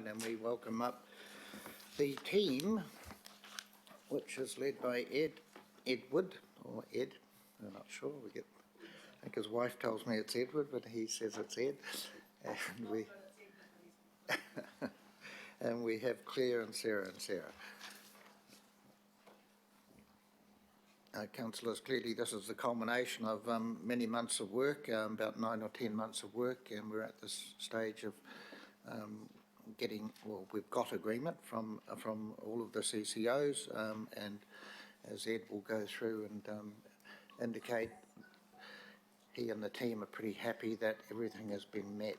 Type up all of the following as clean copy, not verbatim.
tonight, and we welcome up the team, which is led by Edward, or Ed, I'm not sure. I think his wife tells me it's Edward, but he says it's Ed. And we have Claire and Sarah Councillors, clearly this is the culmination of many months of work, about 9 or 10 months of work, and we're at this stage of we've got agreement from all of the CCOs, and as Ed will go through and indicate, he and the team are pretty happy that everything has been met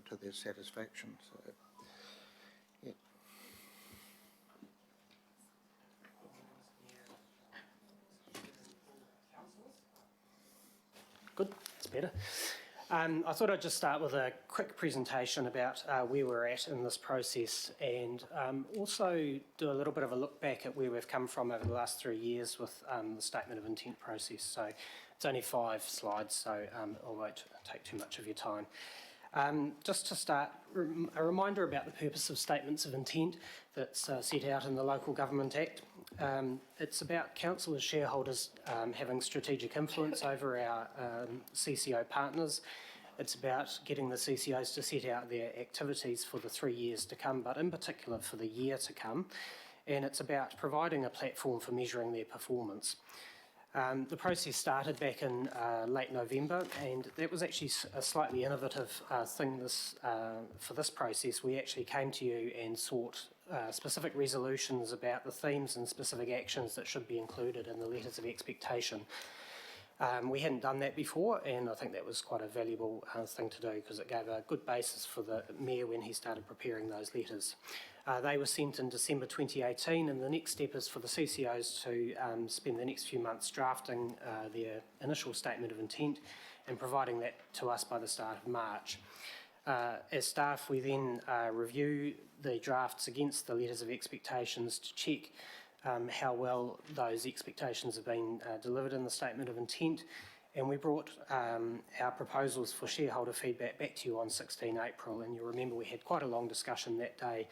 to their satisfaction. So, yeah. Good, that's better. I thought I'd just start with a quick presentation about where we're at in this process, and also do a little bit of a look back at where we've come from over the last 3 years with the Statement of Intent process. So it's only 5 slides, so I won't take too much of your time. Just to start, a reminder about the purpose of Statements of Intent that's set out in the Local Government Act. It's about council as shareholders having strategic influence over our CCO partners. It's about getting the CCOs to set out their activities for the 3 years to come, but in particular for the year to come. And it's about providing a platform for measuring their performance. The process started back in late November, and that was actually a slightly innovative thing for this process. We actually came to you and sought specific resolutions about the themes and specific actions that should be included in the letters of expectation. We hadn't done that before, and I think that was quite a valuable thing to do because it gave a good basis for the Mayor when he started preparing those letters. They were sent in December 2018, and the next step is for the CCOs to spend the next few months drafting their initial statement of intent and providing that to us by the start of March. As staff, we then review the drafts against the letters of expectations to check how well those expectations have been delivered in the statement of intent, and we brought our proposals for shareholder feedback back to you on 16 April, and you'll remember we had quite a long discussion that day,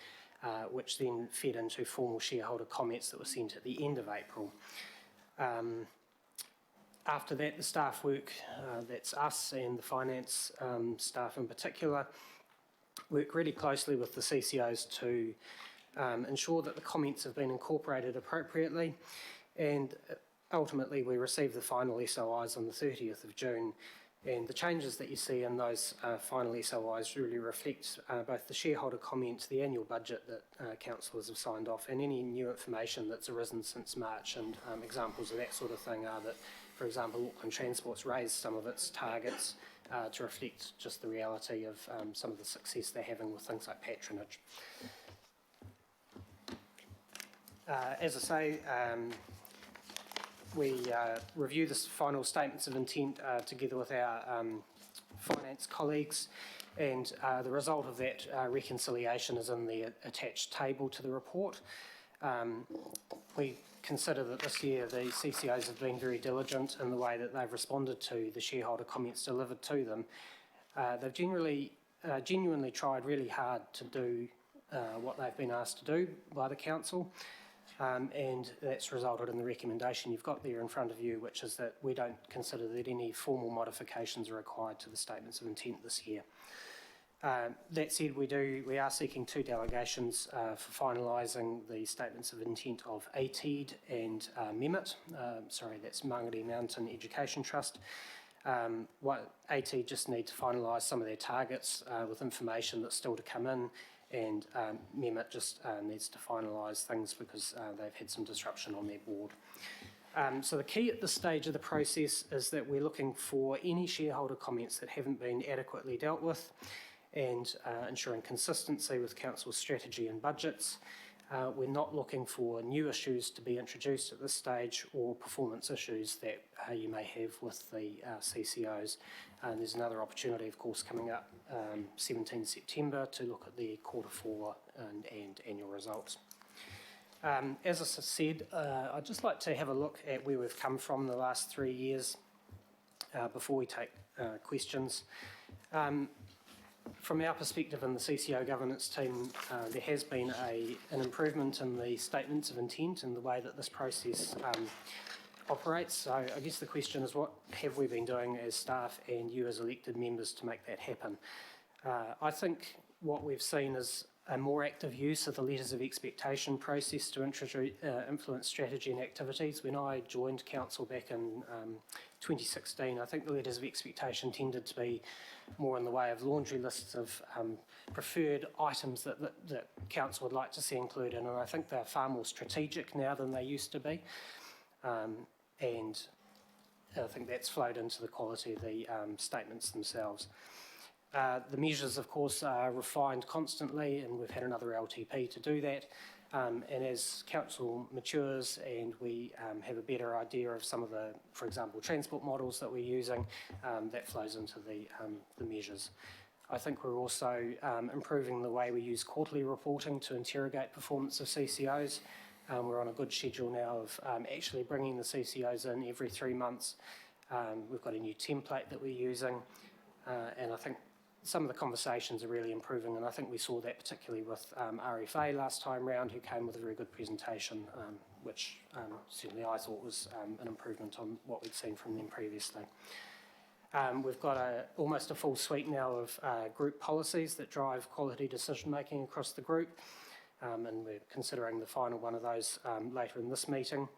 which then fed into formal shareholder comments that were sent at the end of April. After that, the staff work, that's us and the finance staff in particular, work really closely with the CCOs to ensure that the comments have been incorporated appropriately, and ultimately we receive the final SOIs on the 30th of June, and the changes that you see in those final SOIs really reflect both the shareholder comments, the annual budget that councillors have signed off, and any new information that's arisen since March. And examples of that sort of thing are that, for example, Auckland Transport's raised some of its targets to reflect just the reality of some of the success they're having with things like patronage. As I say, we review the final statements of intent together with our finance colleagues, and the result of that reconciliation is in the attached table to the report. We consider that this year the CCOs have been very diligent in the way that they've responded to the shareholder comments delivered to them. They've genuinely tried really hard to do what they've been asked to do by the council. And that's resulted in the recommendation you've got there in front of you, which is that we don't consider that any formal modifications are required to the statements of intent this year. That said, we are seeking 2 delegations for finalising the statements of intent of ATED and MEMIT. That's Mangere Mountain Education Trust. ATED just need to finalise some of their targets with information that's still to come in, and MEMIT just needs to finalise things because they've had some disruption on their board. So the key at this stage of the process is that we're looking for any shareholder comments that haven't been adequately dealt with, and ensuring consistency with council's strategy and budgets. We're not looking for new issues to be introduced at this stage or performance issues that you may have with the CCOs. And there's another opportunity, of course, coming up 17 September to look at the Q4 and annual results. As I said, I'd just like to have a look at where we've come from the last 3 years before we take questions. from our perspective in the CCO governance team, there has been an improvement in the statements of intent and the way that this process operates. So I guess the question is, what have we been doing as staff and you as elected members to make that happen? I think what we've seen is a more active use of the letters of expectation process to influence strategy and activities. When I joined council back in 2016, I think the letters of expectation tended to be more in the way of laundry lists of preferred items that council would like to see included, and I think they're far more strategic now than they used to be. And I think that's flowed into the quality of the statements themselves. The measures, of course, are refined constantly, and we've had another LTP to do that. And as council matures and we have a better idea of some of the, for example, transport models that we're using, that flows into the measures. I think we're also improving the way we use quarterly reporting to interrogate performance of CCOs. We're on a good schedule now of actually bringing the CCOs in every 3 months. We've got a new template that we're using, and I think some of the conversations are really improving, and I think we saw that particularly with RFA last time round, who came with a very good presentation, which certainly I thought was an improvement on what we'd seen from them previously. We've got almost a full suite now of group policies that drive quality decision making across the group, and we're considering the final one of those later in this meeting.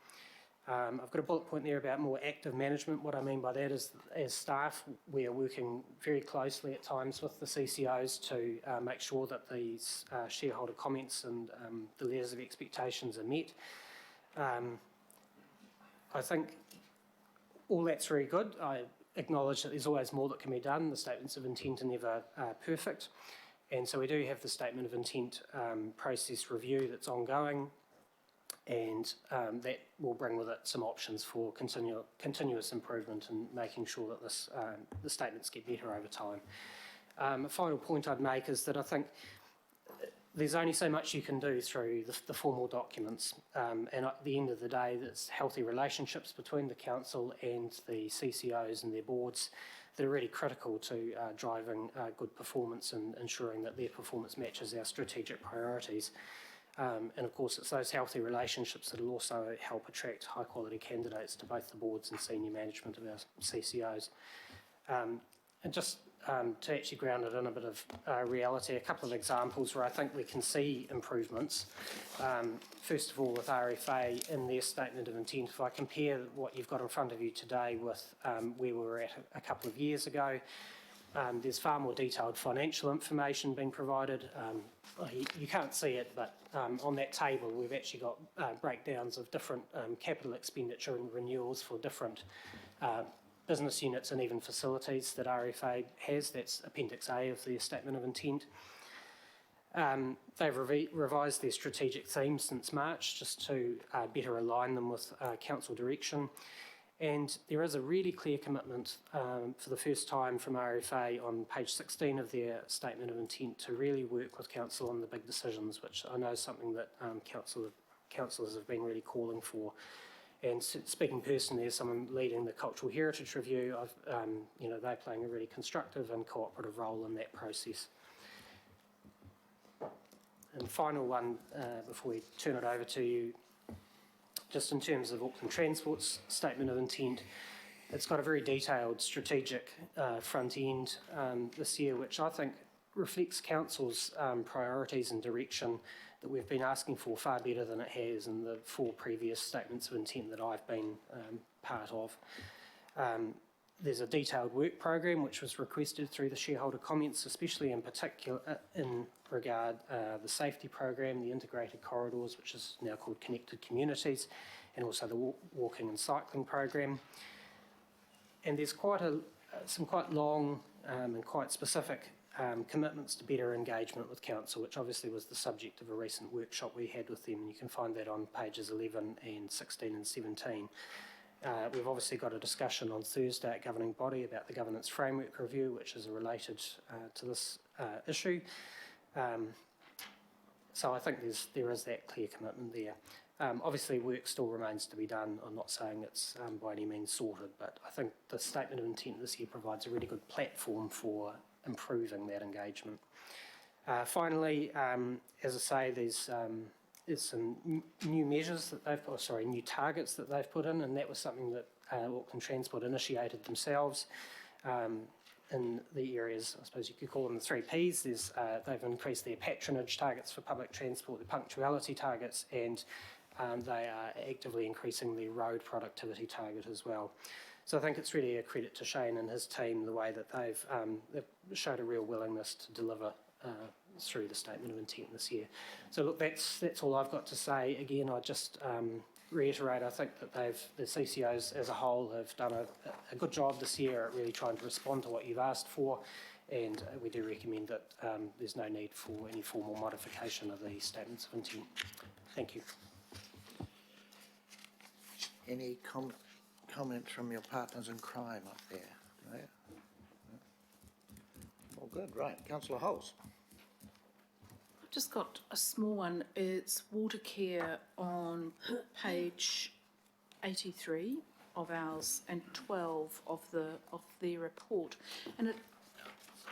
I've got a bullet point there about more active management. What I mean by that is, as staff, we are working very closely at times with the CCOs to make sure that these shareholder comments and the letters of expectations are met. I think all that's very good. I acknowledge that there's always more that can be done. The statements of intent are never perfect. And so we do have the statement of intent process review that's ongoing, and that will bring with it some options for continuous improvement and making sure that the statements get better over time. A final point I'd make is that I think there's only so much you can do through the formal documents, and at the end of the day, there's healthy relationships between the council and the CCOs and their boards that are really critical to driving good performance and ensuring that their performance matches our strategic priorities. And of course, it's those healthy relationships that will also help attract high quality candidates to both the boards and senior management of our CCOs. And just to actually ground it in a bit of reality, a couple of examples where I think we can see improvements. First of all, with RFA in their statement of intent, if I compare what you've got in front of you today with where we were at a couple of years ago, there's far more detailed financial information being provided. You can't see it, but on that table we've actually got breakdowns of different capital expenditure and renewals for different business units and even facilities that RFA has. That's Appendix A of the Statement of Intent. They've revised their strategic themes since March just to better align them with council direction. And there is a really clear commitment for the first time from RFA on page 16 of their Statement of Intent to really work with council on the big decisions, which I know is something that councillors have been really calling for. And speaking personally as someone leading the Cultural Heritage Review, they're playing a really constructive and cooperative role in that process. And the final one, before we turn it over to you, just in terms of Auckland Transport's Statement of Intent, it's got a very detailed strategic front end this year, which I think reflects council's priorities and direction that we've been asking for far better than it has in the 4 previous statements of intent that I've been part of. There's a detailed work program which was requested through the shareholder comments, especially in particular in regard the safety program, the integrated corridors, which is now called Connected Communities, and also the walking and cycling program. And there's some quite long and quite specific commitments to better engagement with council, which obviously was the subject of a recent workshop we had with them, and you can find that on pages 11 and 16 and 17. We've obviously got a discussion on Thursday at Governing Body about the Governance Framework Review, which is related to this issue. So I think there is that clear commitment there. Obviously work still remains to be done. I'm not saying it's by any means sorted, but I think the Statement of Intent this year provides a really good platform for improving that engagement. Finally, as I say, there's some new measures that they've put, new targets that they've put in, and that was something that Auckland Transport initiated themselves in the areas, I suppose you could call them the 3 Ps. They've increased their patronage targets for public transport, the punctuality targets, and they are actively increasing their road productivity target as well. So I think it's really a credit to Shane and his team, the way that they've showed a real willingness to deliver through the statement of intent this year. So look, that's all I've got to say. Again, I just reiterate, I think that the CCOs as a whole have done a good job this year at really trying to respond to what you've asked for, and we do recommend that there's no need for any formal modification of the statements of intent. Thank you. Any comments from your partners in crime up there? No? All good, right. Councillor Holes. I've just got a small one. It's water care on page 83 of ours and 12 of their report, and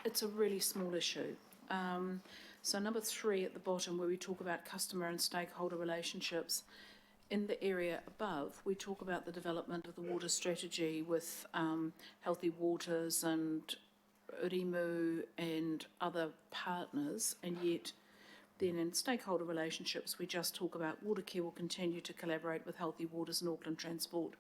it's a really small issue. So number 3 at the bottom, where we talk about customer and stakeholder relationships. In the area above, we talk about the development of the water strategy with Healthy Waters and Urimu and other partners, and yet then in stakeholder relationships we just talk about water care will continue to collaborate with Healthy Waters and Auckland Transport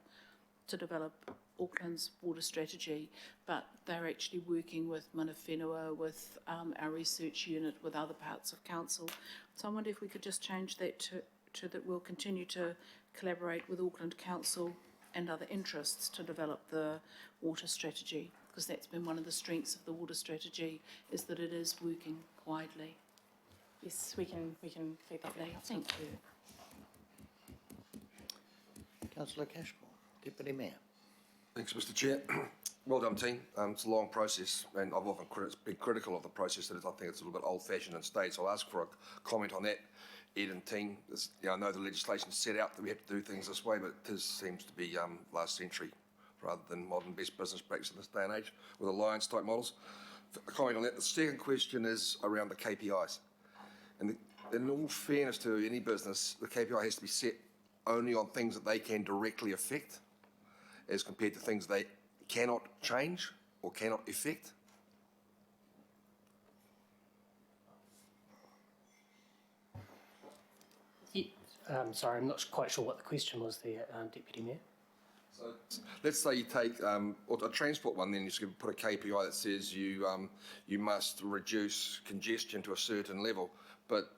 to develop Auckland's water strategy, but they're actually working with Mana Whenua, with our research unit, with other parts of council. So I wonder if we could just change that to that we'll continue to collaborate with Auckland Council and other interests to develop the water strategy, because that's been one of the strengths of the water strategy, is that it is working widely. Yes, we can feed that later. Thank you. Councillor Cashmore, Deputy Mayor. Thanks, Mr. Chair. Well done, team. It's a long process, and I've often been critical of the process. That is, I think it's a little bit old-fashioned and staged. So I'll ask for a comment on that. Ed and team, I know the legislation set out that we have to do things this way, but this seems to be last century rather than modern best business practice in this day and age with alliance-type models. A comment on that. The second question is around the KPIs. And in all fairness to any business, the KPI has to be set only on things that they can directly affect, as compared to things they cannot change or cannot affect. Sorry, I'm not quite sure what the question was there, Deputy Mayor. So let's say you take or a transport one, then you just put a KPI that says you must reduce congestion to a certain level, but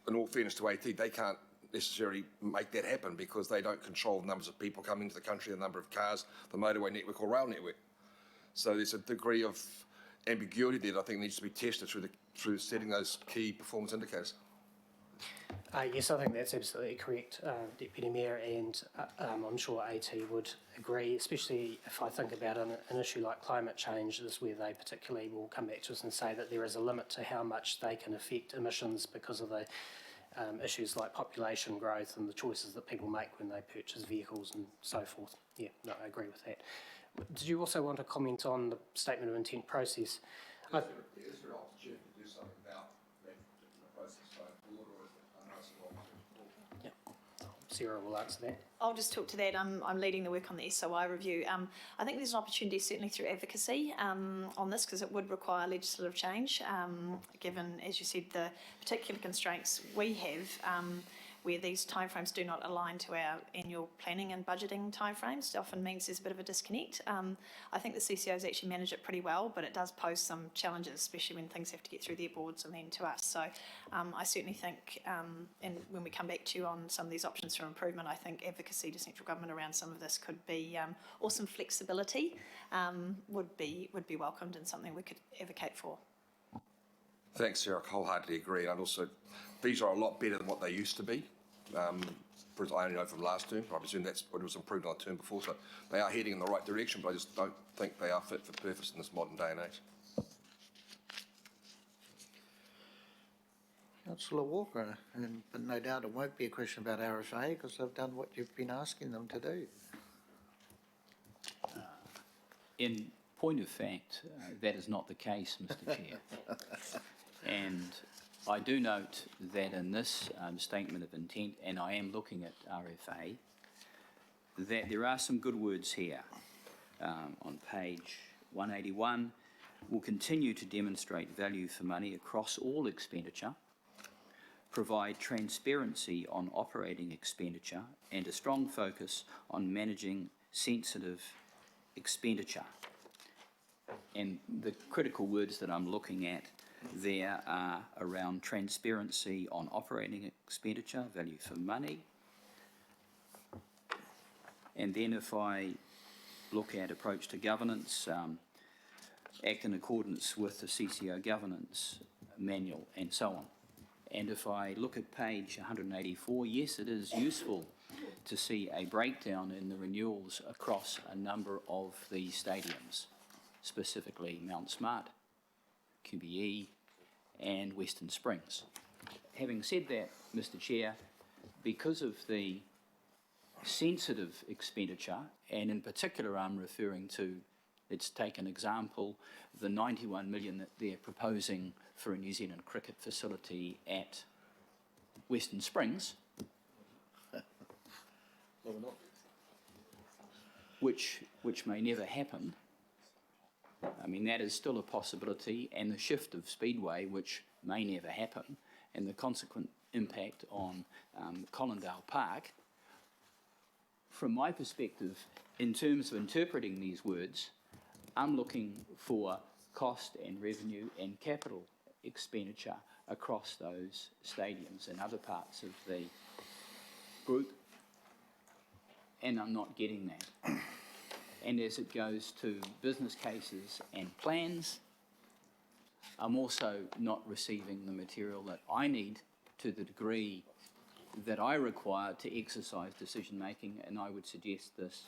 in all fairness to AT, they can't necessarily make that happen because they don't control the numbers of people coming into the country, the number of cars, the motorway network or rail network. So there's a degree of ambiguity there that I think needs to be tested through setting those key performance indicators. Yes, I think that's absolutely correct, Deputy Mayor, and I'm sure AT would agree, especially if I think about an issue like climate change, is where they particularly will come back to us and say that there is a limit to how much they can affect emissions because of the issues like population growth and the choices that people make when they purchase vehicles and so forth. Yeah, no, I agree with that. Did you also want to comment on the statement of intent process? Is there an opportunity to do something about that particular process going forward, or is it Sarah will answer that. I'll just talk to that. I'm leading the work on the SOI review. I think there's an opportunity, certainly through advocacy, on this, because it would require legislative change, given, as you said, the particular constraints we have, where these timeframes do not align to our annual planning and budgeting timeframes. It often means there's a bit of a disconnect. I think the CCOs actually manage it pretty well, but it does pose some challenges, especially when things have to get through their boards and then to us. So I certainly think, and when we come back to you on some of these options for improvement, I think advocacy to central government around some of this could be, or some flexibility would be welcomed and something we could advocate for. Thanks, Sarah. I wholeheartedly agree. And also, these are a lot better than what they used to be. I only know from last term. I presume that's what was improved on the term before. So they are heading in the right direction, but I just don't think they are fit for purpose in this modern day and age. Councillor Walker, but no doubt it won't be a question about RFA because they've done what you've been asking them to do. point of fact, that is not the case, Mr. Chair. And I do note that in this statement of intent, and I am looking at RFA, that there are some good words here. On page 181, will continue to demonstrate value for money across all expenditure, provide transparency on operating expenditure, and a strong focus on managing sensitive expenditure. And the critical words that I'm looking at there are around transparency on operating expenditure, value for money. And then if I look at approach to governance, act in accordance with the CCO governance manual and so on. And if I look at page 184, yes, it is useful to see a breakdown in the renewals across a number of the stadiums, specifically Mount Smart, QBE and Western Springs. Having said that, Mr. Chair, because of the sensitive expenditure, and in particular I'm referring to, let's take an example, the 91 million that they're proposing for a New Zealand cricket facility at Western Springs, which may never happen. I mean, that is still a possibility, and the shift of Speedway, which may never happen, and the consequent impact on Collindale Park. From my perspective, in terms of interpreting these words, I'm looking for cost and revenue and capital expenditure across those stadiums and other parts of the group, and I'm not getting that. And as it goes to business cases and plans, I'm also not receiving the material that I need to the degree that I require to exercise decision making, and I would suggest this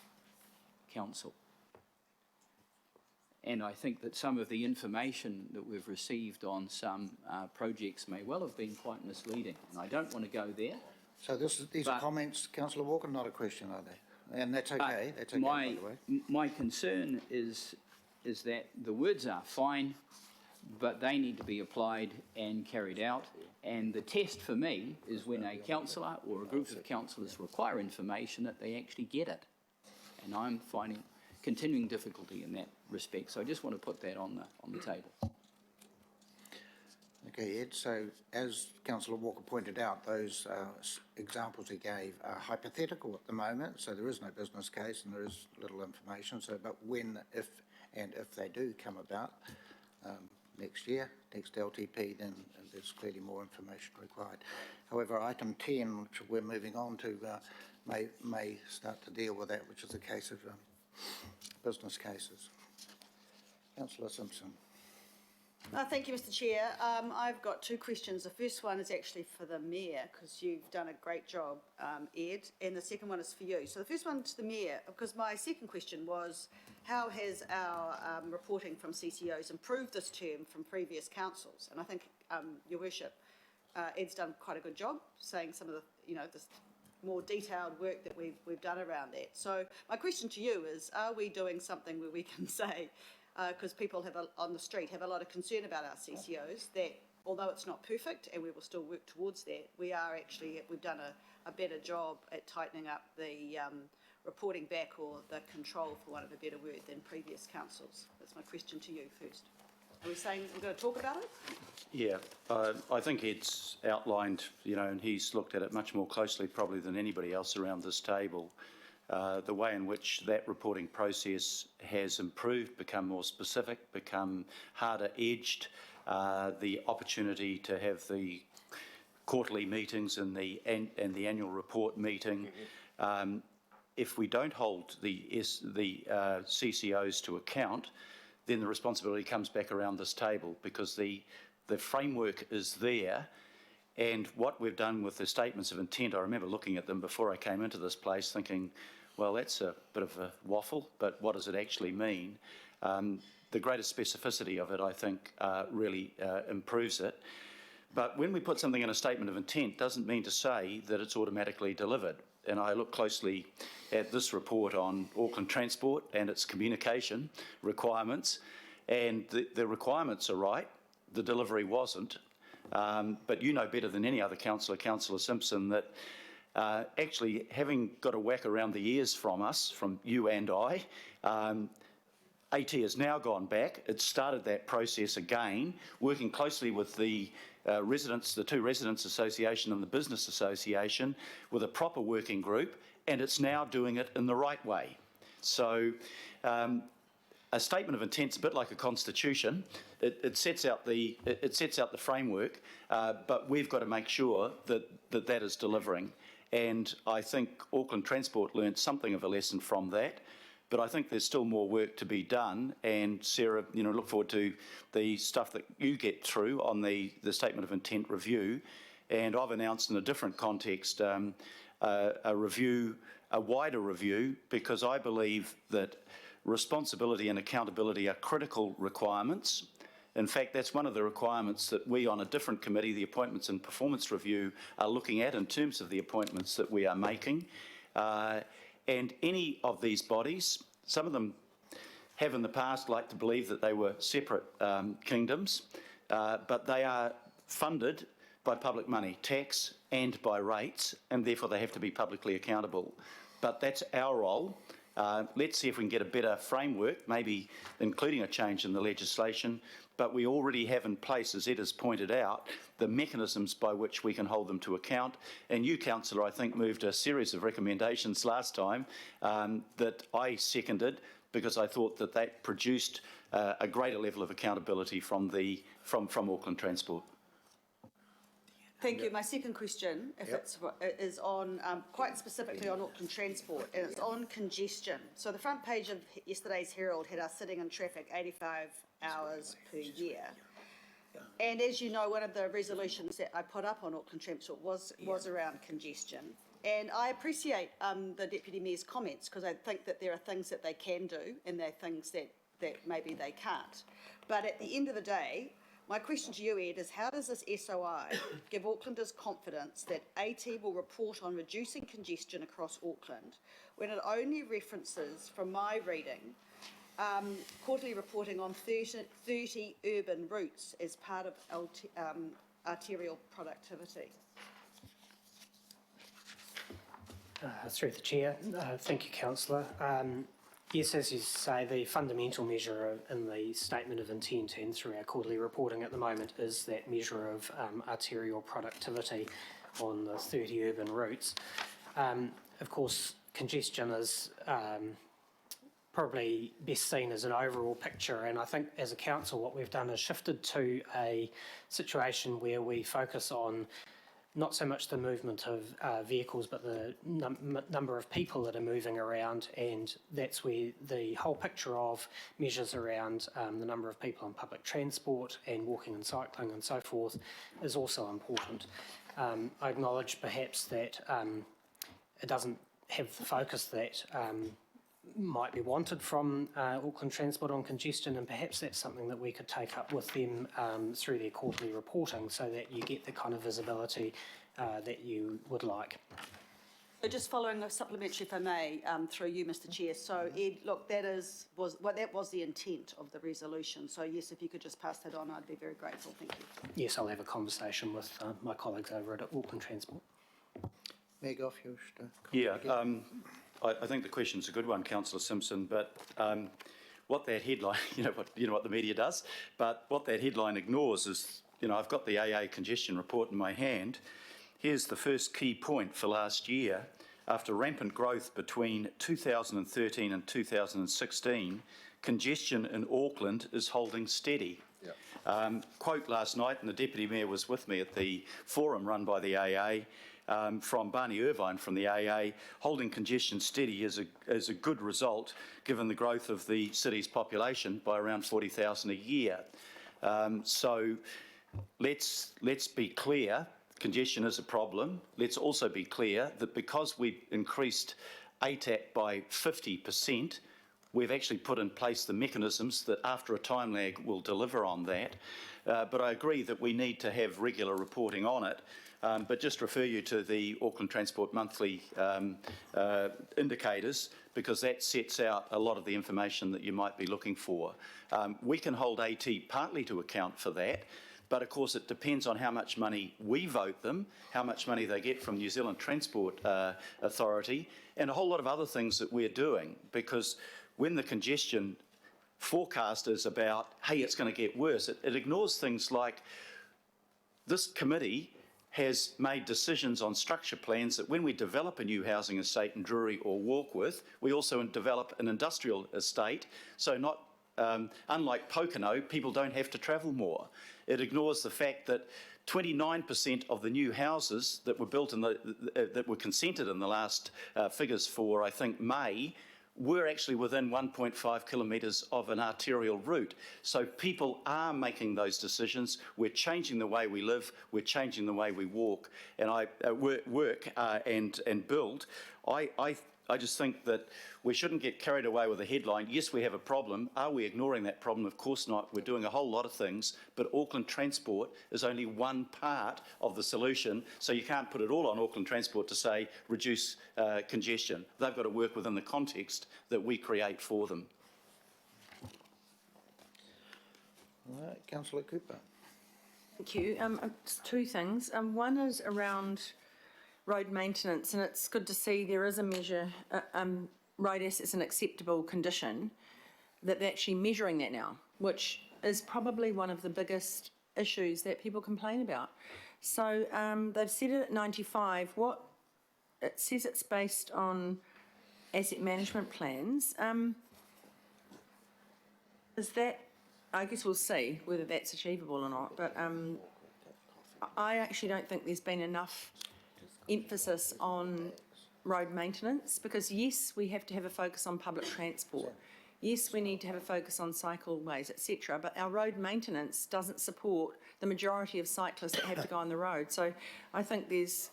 council. And I think that some of the information that we've received on some projects may well have been quite misleading, and I don't want to go there. So these are comments, Councillor Walker, not a question, are they? And that's okay. That's okay, by the way. My concern is that the words are fine, but they need to be applied and carried out. And the test for me is when a councillor or a group of councillors require information that they actually get it. And I'm finding continuing difficulty in that respect. So I just want to put that on the table. Okay, Ed, so as Councillor Walker pointed out, those examples he gave are hypothetical at the moment, so there is no business case and there is little information. So, but when, if they do come about next year, next LTP, then there's clearly more information required. However, item 10, which we're moving on to, may start to deal with that, which is the case of business cases. Councillor Simpson. Thank you, Mr. Chair. I've got two questions. The first one is actually for the Mayor, because you've done a great job, Ed, and the second one is for you. So the first one to the Mayor, because my second question was, how has our reporting from CCOs improved this term from previous councils? And I think, Your Worship, Ed's done quite a good job saying some of the, this more detailed work that we've done around that. So my question to you is, are we doing something where we can say, because people on the street have a lot of concern about our CCOs, that although it's not perfect and we will still work towards that, we've done a better job at tightening up the reporting back, or the control, for want of a better word, than previous councils. That's my question to you first. Are we saying we're going to talk about it? Yeah, I think Ed's outlined, and he's looked at it much more closely probably than anybody else around this table, the way in which that reporting process has improved, become more specific, become harder edged, the opportunity to have the quarterly meetings and the annual report meeting. If we don't hold the CCOs to account, then the responsibility comes back around this table, because the framework is there. And what we've done with the statements of intent, I remember looking at them before I came into this place thinking, well, that's a bit of a waffle, but what does it actually mean? The greater specificity of it, I think, really improves it. But when we put something in a statement of intent, doesn't mean to say that it's automatically delivered. And I look closely at this report on Auckland Transport and its communication requirements, and the requirements are right, the delivery wasn't. But you know better than any other councillor, Councillor Simpson, that actually having got a whack around the ears from us, from you and I, AT has now gone back. It's started that process again, working closely with the residents, the two Residents Association and the Business Association, with a proper working group, and it's now doing it in the right way. So a statement of intent's a bit like a constitution. It sets out the framework, but we've got to make sure that is delivering. And I think Auckland Transport learnt something of a lesson from that. But I think there's still more work to be done, and Sarah, look forward to the stuff that you get through on the Statement of Intent review. And I've announced in a different context a review, a wider review, because I believe that responsibility and accountability are critical requirements. In fact, that's one of the requirements that we on a different committee, the Appointments and Performance Review, are looking at in terms of the appointments that we are making. And any of these bodies, some of them have in the past liked to believe that they were separate kingdoms, but they are funded by public money, tax and by rates, and therefore they have to be publicly accountable. But that's our role. Let's see if we can get a better framework, maybe including a change in the legislation, but we already have in place, as Ed has pointed out, the mechanisms by which we can hold them to account. And you, Councillor, I think moved a series of recommendations last time that I seconded, because I thought that produced a greater level of accountability from Auckland Transport. Thank you. My second question, is on quite specifically on Auckland Transport, and it's on congestion. So the front page of yesterday's Herald had us sitting in traffic 85 hours per year. And as you know, one of the resolutions that I put up on Auckland Transport was around congestion. And I appreciate the Deputy Mayor's comments, because I think that there are things that they can do and there are things that maybe they can't. But at the end of the day, my question to you, Ed, is how does this SOI give Aucklanders confidence that AT will report on reducing congestion across Auckland when it only references, from my reading, quarterly reporting on 30 urban routes as part of arterial productivity? Through the Chair. Thank you, Councillor. Yes, as you say, the fundamental measure in the Statement of Intent and through our quarterly reporting at the moment is that measure of arterial productivity on the 30 urban routes. Of course, congestion is probably best seen as an overall picture, and I think as a council what we've done is shifted to a situation where we focus on not so much the movement of vehicles, but the number of people that are moving around, and that's where the whole picture of measures around the number of people on public transport and walking and cycling and so forth is also important. I acknowledge perhaps that it doesn't have the focus that might be wanted from Auckland Transport on congestion, and perhaps that's something that we could take up with them through their quarterly reporting, so that you get the kind of visibility that you would like. Just following a supplementary, if I may, through you, Mr. Chair. So, Ed, look, that was the intent of the resolution. So, yes, if you could just pass that on, I'd be very grateful. Thank you. Yes, I'll have a conversation with my colleagues over at Auckland Transport. Mayor Goff, you wish to comment Yeah. I think the question's a good one, Councillor Simpson, but what that headline, you know what the media does, but what that headline ignores is, I've got the AA congestion report in my hand. Here's the first key point for last year. After rampant growth between 2013 and 2016, congestion in Auckland is holding steady. Yep. Quote last night, and the Deputy Mayor was with me at the forum run by the AA, from Barney Irvine from the AA, holding congestion steady is a good result given the growth of the city's population by around 40,000 a year. So let's be clear, congestion is a problem. Let's also be clear that because we've increased ATAP by 50%, we've actually put in place the mechanisms that after a time lag will deliver on that. But I agree that we need to have regular reporting on it. But just refer you to the Auckland Transport Monthly indicators, because that sets out a lot of the information that you might be looking for. We can hold AT partly to account for that, but of course it depends on how much money we vote them, how much money they get from New Zealand Transport Authority, and a whole lot of other things that we're doing, because when the congestion forecast is about, hey, it's going to get worse, it ignores things like this committee has made decisions on structure plans that when we develop a new housing estate in Drury or Warkworth, we also develop an industrial estate, so not unlike Pocono, people don't have to travel more. It ignores the fact that 29% of the new houses that were built in that were consented in the last figures for, I think, May, were actually within 1.5 kilometres of an arterial route. So people are making those decisions. We're changing the way we live. We're changing the way we walk and work and build. I just think that we shouldn't get carried away with a headline. Yes, we have a problem. Are we ignoring that problem? Of course not. We're doing a whole lot of things, but Auckland Transport is only one part of the solution, so you can't put it all on Auckland Transport to say reduce congestion. They've got to work within the context that we create for them. All right, Councillor Cooper. Thank you. Just two things. One is around road maintenance, and it's good to see there is a measure, road assets in acceptable condition, that they're actually measuring that now, which is probably one of the biggest issues that people complain about. So they've set it at 95. What it says, it's based on asset management plans. Is that, I guess we'll see whether that's achievable or not, but I actually don't think there's been enough emphasis on road maintenance, because yes, we have to have a focus on public transport. Yes, we need to have a focus on cycleways, etc. But our road maintenance doesn't support the majority of cyclists that have to go on the road. So I think there's,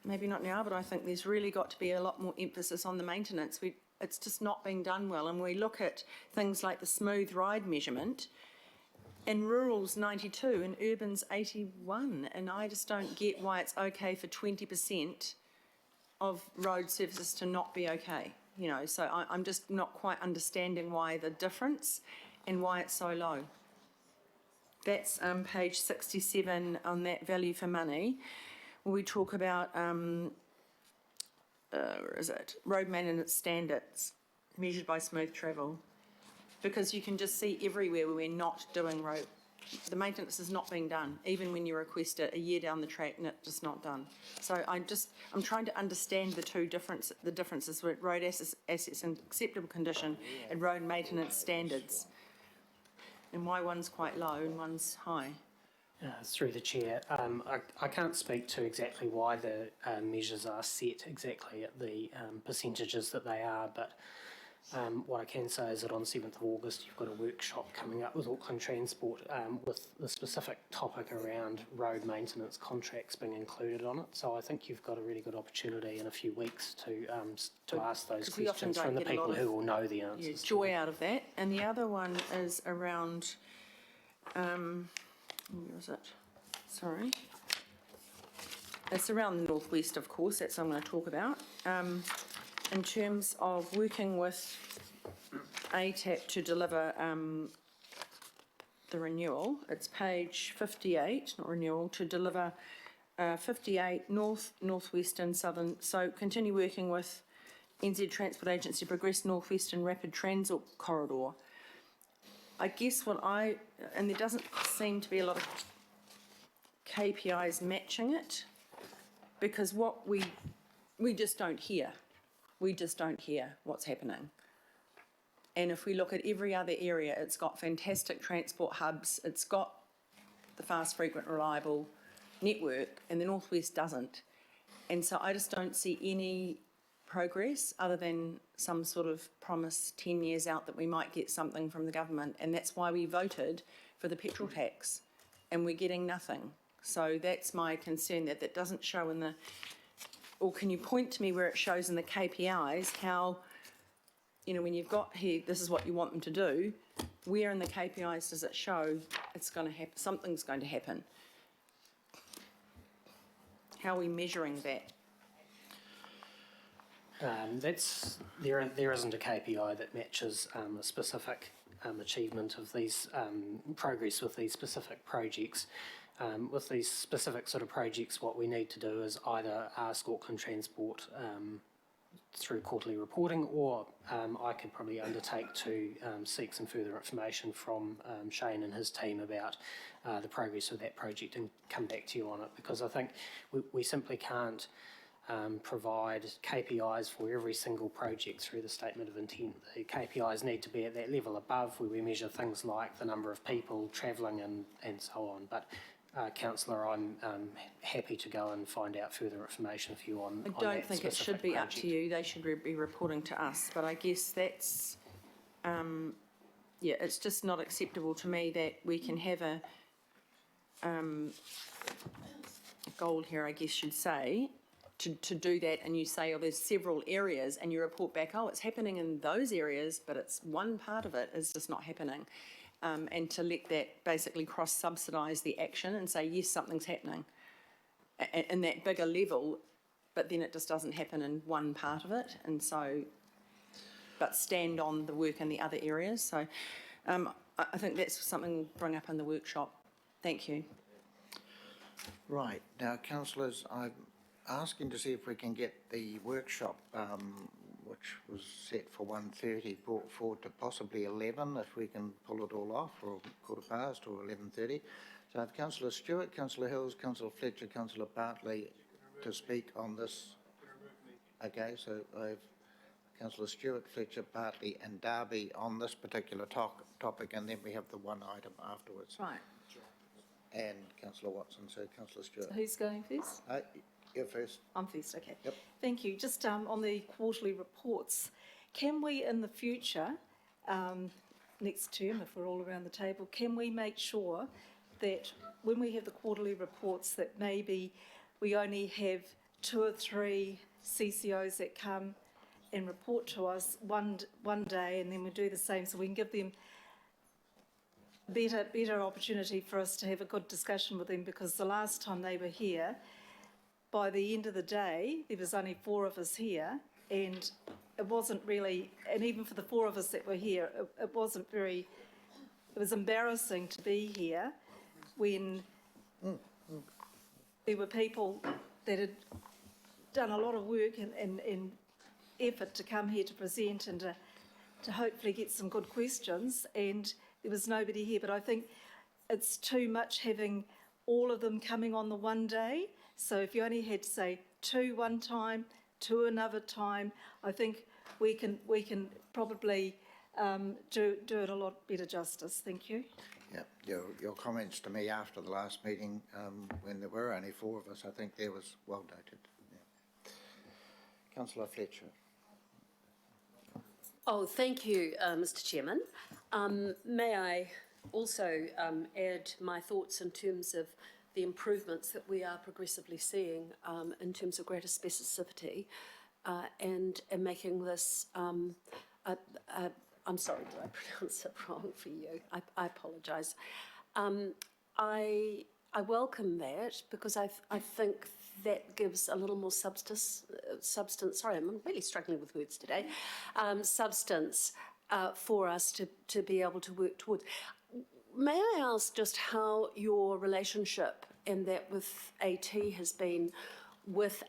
maybe not now, but I think there's really got to be a lot more emphasis on the maintenance. It's just not being done well. And we look at things like the smooth ride measurement. In rural's 92 and urban's 81, and I just don't get why it's okay for 20% of road surfaces to not be okay. You know, so I'm just not quite understanding why the difference and why it's so low. That's page 67 on that value for money. We talk about where is it? Road maintenance standards measured by smooth travel. Because you can just see everywhere where we're not doing road, the maintenance is not being done, even when you request it a year down the track and it's just not done. So I'm trying to understand the differences with road assets in acceptable condition and road maintenance standards, and why one's quite low and one's high. Through the chair, I can't speak to exactly why the measures are set exactly at the percentages that they are, but what I can say is that on 7th of August you've got a workshop coming up with Auckland Transport with the specific topic around road maintenance contracts being included on it. So I think you've got a really good opportunity in a few weeks to ask those questions from the people who will know the answers. Yeah, joy out of that. And the other one is around, where is it? Sorry. It's around the northwest, of course, that's what I'm going to talk about. In terms of working with ATAP to deliver the renewal, it's page 58, not renewal, to deliver 58 north, northwest and southern. So continue working with NZ Transport Agency to progress northwestern rapid transit corridor. I guess and there doesn't seem to be a lot of KPIs matching it, because what we just don't hear. We just don't hear what's happening. And if we look at every other area, it's got fantastic transport hubs, it's got the fast, frequent, reliable network, and the Northwest doesn't. And so I just don't see any progress other than some sort of promise 10 years out that we might get something from the government. And that's why we voted for the petrol tax, and we're getting nothing. So that's my concern, that doesn't show in the, or can you point to me where it shows in the KPIs how you know, when you've got here, this is what you want them to do, where in the KPIs does it show it's going to happen, something's going to happen? How are we measuring that? There isn't a KPI that matches a specific achievement of these progress with these specific projects. With these specific sort of projects, what we need to do is either ask Auckland Transport through quarterly reporting, or I could probably undertake to seek some further information from Shane and his team about the progress of that project and come back to you on it, because I think we simply can't provide KPIs for every single project through the statement of intent. The KPIs need to be at that level above, where we measure things like the number of people travelling and so on. But Councillor, I'm happy to go and find out further information for you on I that don't think it should specific be up project. to you, they should be reporting to us, but I guess that's, yeah, it's just not acceptable to me that we can have a goal here, I guess you'd say, to do that, and you say, oh, there's several areas, and you report back, oh, it's happening in those areas, but it's one part of it is just not happening. And to let that basically cross-subsidise the action and say, yes, something's happening in that bigger level, but then it just doesn't happen in one part of it, and so, but stand on the work in the other areas. So I think that's something we'll bring up in the workshop. Thank you. Right, now councillors, I'm asking to see if we can get the workshop, which was set for 1:30, brought forward to possibly 11, if we can pull it all off, or 15:15 or 11:30. So I have Councillor Stewart, Councillor Hills, Councillor Fletcher, Councillor Bartley to speak on this. Okay, so I have Councillor Stewart, Fletcher, Bartley and Darby on this particular topic, and then we have the one item afterwards. Right. And Councillor Watson, so Councillor Stewart. Who's going first? You're first. I'm first, okay. Yep. Thank you. Just on the quarterly reports, can we in the future, next term, if we're all around the table, can we make sure that when we have the quarterly reports that maybe we only have 2 or 3 CCOs that come and report to us one day, and then we do the same, so we can give them better opportunity for us to have a good discussion with them, because the last time they were here, by the end of the day, there was only 4 of us here, and it wasn't really, and even for the 4 of us that were here, it wasn't very, it was embarrassing to be here when there were people that had done a lot of work and effort to come here to present and to hopefully get some good questions, and there was nobody here. But I think it's too much having all of them coming on the one day. So if you only had, say, 2 one time, 2 another time, I think we can probably do it a lot better justice. Thank you. Yeah, your comments to me after the last meeting, when there were only 4 of us, I think there was well noted. Yeah. Councillor Fletcher. Oh, thank you, Mr. Chairman. May I also add my thoughts in terms of the improvements that we are progressively seeing in terms of greater specificity and making this, I'm sorry, did I pronounce it wrong for you? I apologise. I welcome that, because I think that gives a little more substance, sorry, I'm really struggling with words today, substance for us to be able to work towards. May I ask just how your relationship and that with AT has been with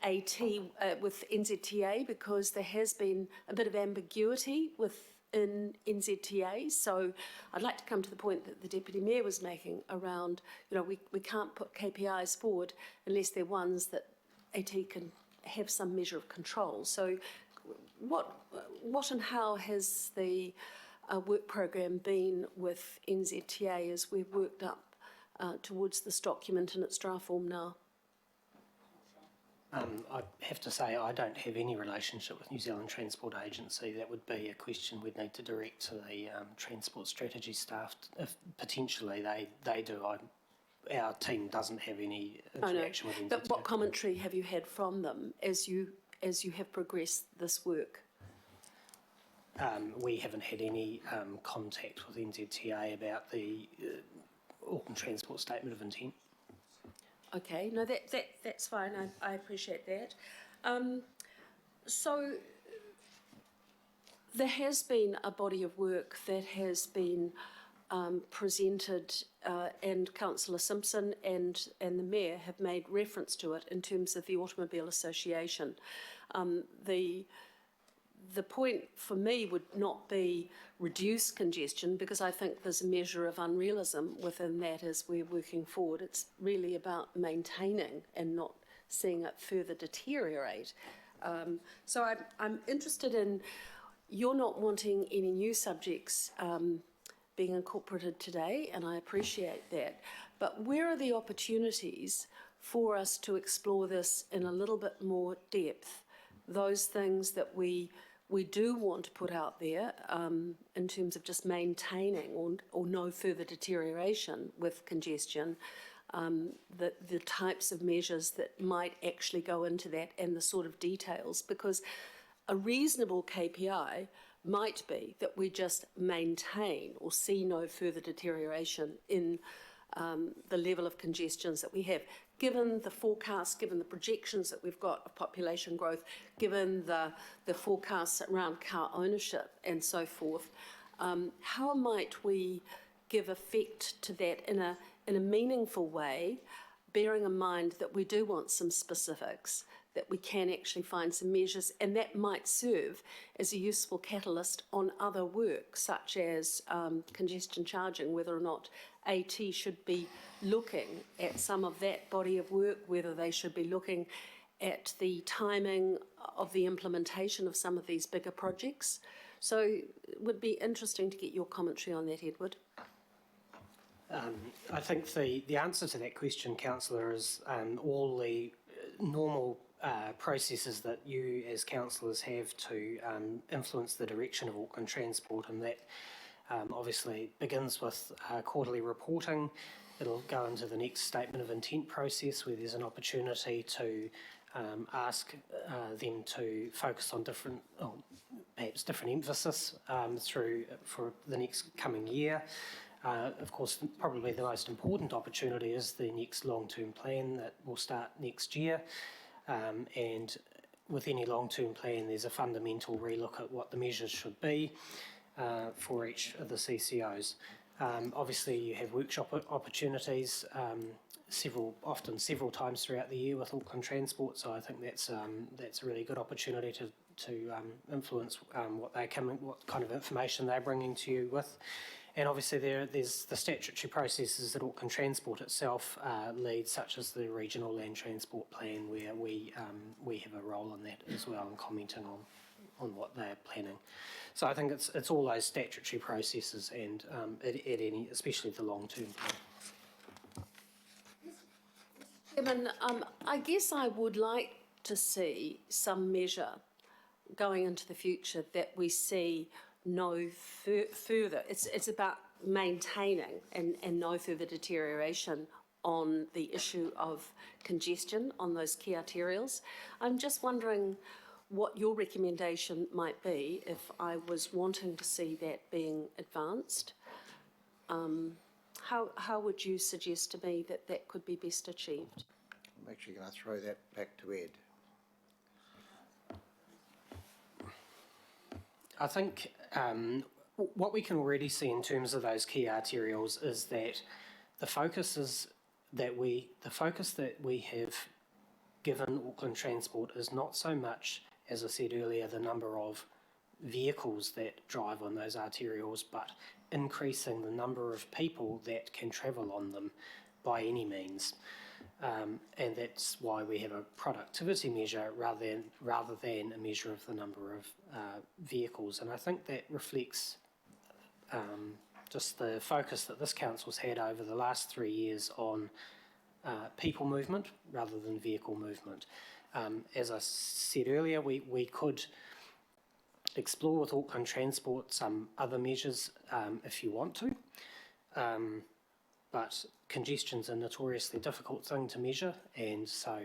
with NZTA, because there has been a bit of ambiguity within NZTA. So I'd like to come to the point that the Deputy Mayor was making around, you know, we can't put KPIs forward unless they're ones that AT can have some measure of control. So what and how has the work program been with NZTA as we've worked up towards this document in its draft form now? I have to say I don't have any relationship with New Zealand Transport Agency. That would be a question we'd need to direct to the transport strategy staff. If potentially they do, our team doesn't have any interaction with NZTA. But what commentary have you had from them as you have progressed this work? we haven't had any contact with NZTA about the Auckland Transport Statement of Intent. Okay, no, that's fine. I appreciate that. So there has been a body of work that has been presented, and Councillor Simpson and the Mayor have made reference to it in terms of the Automobile Association. The point for me would not be reduce congestion, because I think there's a measure of unrealism within that as we're working forward. It's really about maintaining and not seeing it further deteriorate. So I'm interested in, you're not wanting any new subjects being incorporated today, and I appreciate that. But where are the opportunities for us to explore this in a little bit more depth? Those things that we do want to put out there in terms of just maintaining or no further deterioration with congestion, the types of measures that might actually go into that and the sort of details, because a reasonable KPI might be that we just maintain or see no further deterioration in the level of congestions that we have. Given the forecasts, given the projections that we've got of population growth, given the forecasts around car ownership and so forth, how might we give effect to that in a meaningful way, bearing in mind that we do want some specifics, that we can actually find some measures, and that might serve as a useful catalyst on other work, such as congestion charging, whether or not AT should be looking at some of that body of work, whether they should be looking at the timing of the implementation of some of these bigger projects. So it would be interesting to get your commentary on that, Edward. I think the answer to that question, Councillor, is all the normal processes that you as councillors have to influence the direction of Auckland Transport, and that obviously begins with quarterly reporting. It'll go into the next statement of intent process, where there's an opportunity to ask them to focus on different, perhaps different emphasis for the next coming year. Of course, probably the most important opportunity is the next long-term plan that will start next year. And with any long-term plan, there's a fundamental relook at what the measures should be for each of the CCOs. Obviously, you have workshop opportunities often several times throughout the year with Auckland Transport, so I think that's a really good opportunity to influence what kind of information they're bringing to you with. And obviously there's the statutory processes that Auckland Transport itself leads, such as the Regional Land Transport Plan, where we have a role in that as well, and commenting on what they're planning. So I think it's all those statutory processes, and especially the long-term plan. Chairman, I guess I would like to see some measure going into the future that we see no further. It's about maintaining and no further deterioration on the issue of congestion on those key arterials. I'm just wondering what your recommendation might be if I was wanting to see that being advanced. How would you suggest to me that that could be best achieved? I'm actually going to throw that back to Ed. I think what we can already see in terms of those key arterials is that the focus that we have given Auckland Transport is not so much, as I said earlier, the number of vehicles that drive on those arterials, but increasing the number of people that can travel on them by any means. And that's why we have a productivity measure rather than a measure of the number of vehicles. And I think that reflects just the focus that this council's had over the last 3 years on people movement rather than vehicle movement. As I said earlier, we could explore with Auckland Transport some other measures if you want to. But congestion's a notoriously difficult thing to measure, and so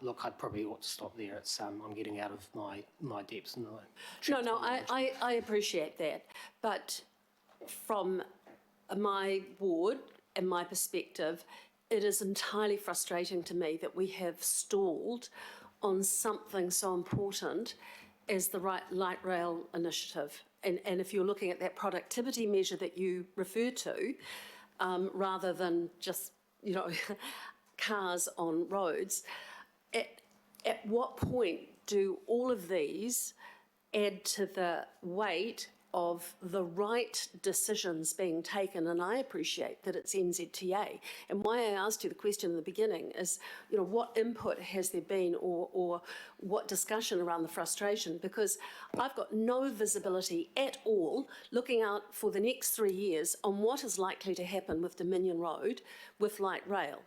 Look, I probably ought to stop there. It's I'm getting out of my depths. And No, I appreciate that. But from my ward and my perspective, it is entirely frustrating to me that we have stalled on something so important as the light rail initiative. And if you're looking at that productivity measure that you refer to, rather than just, cars on roads, at what point do all of these add to the weight of the right decisions being taken? And I appreciate that it's NZTA. And why I asked you the question in the beginning is, what input has there been or what discussion around the frustration? Because I've got no visibility at all looking out for the next 3 years on what is likely to happen with Dominion Road with light rail.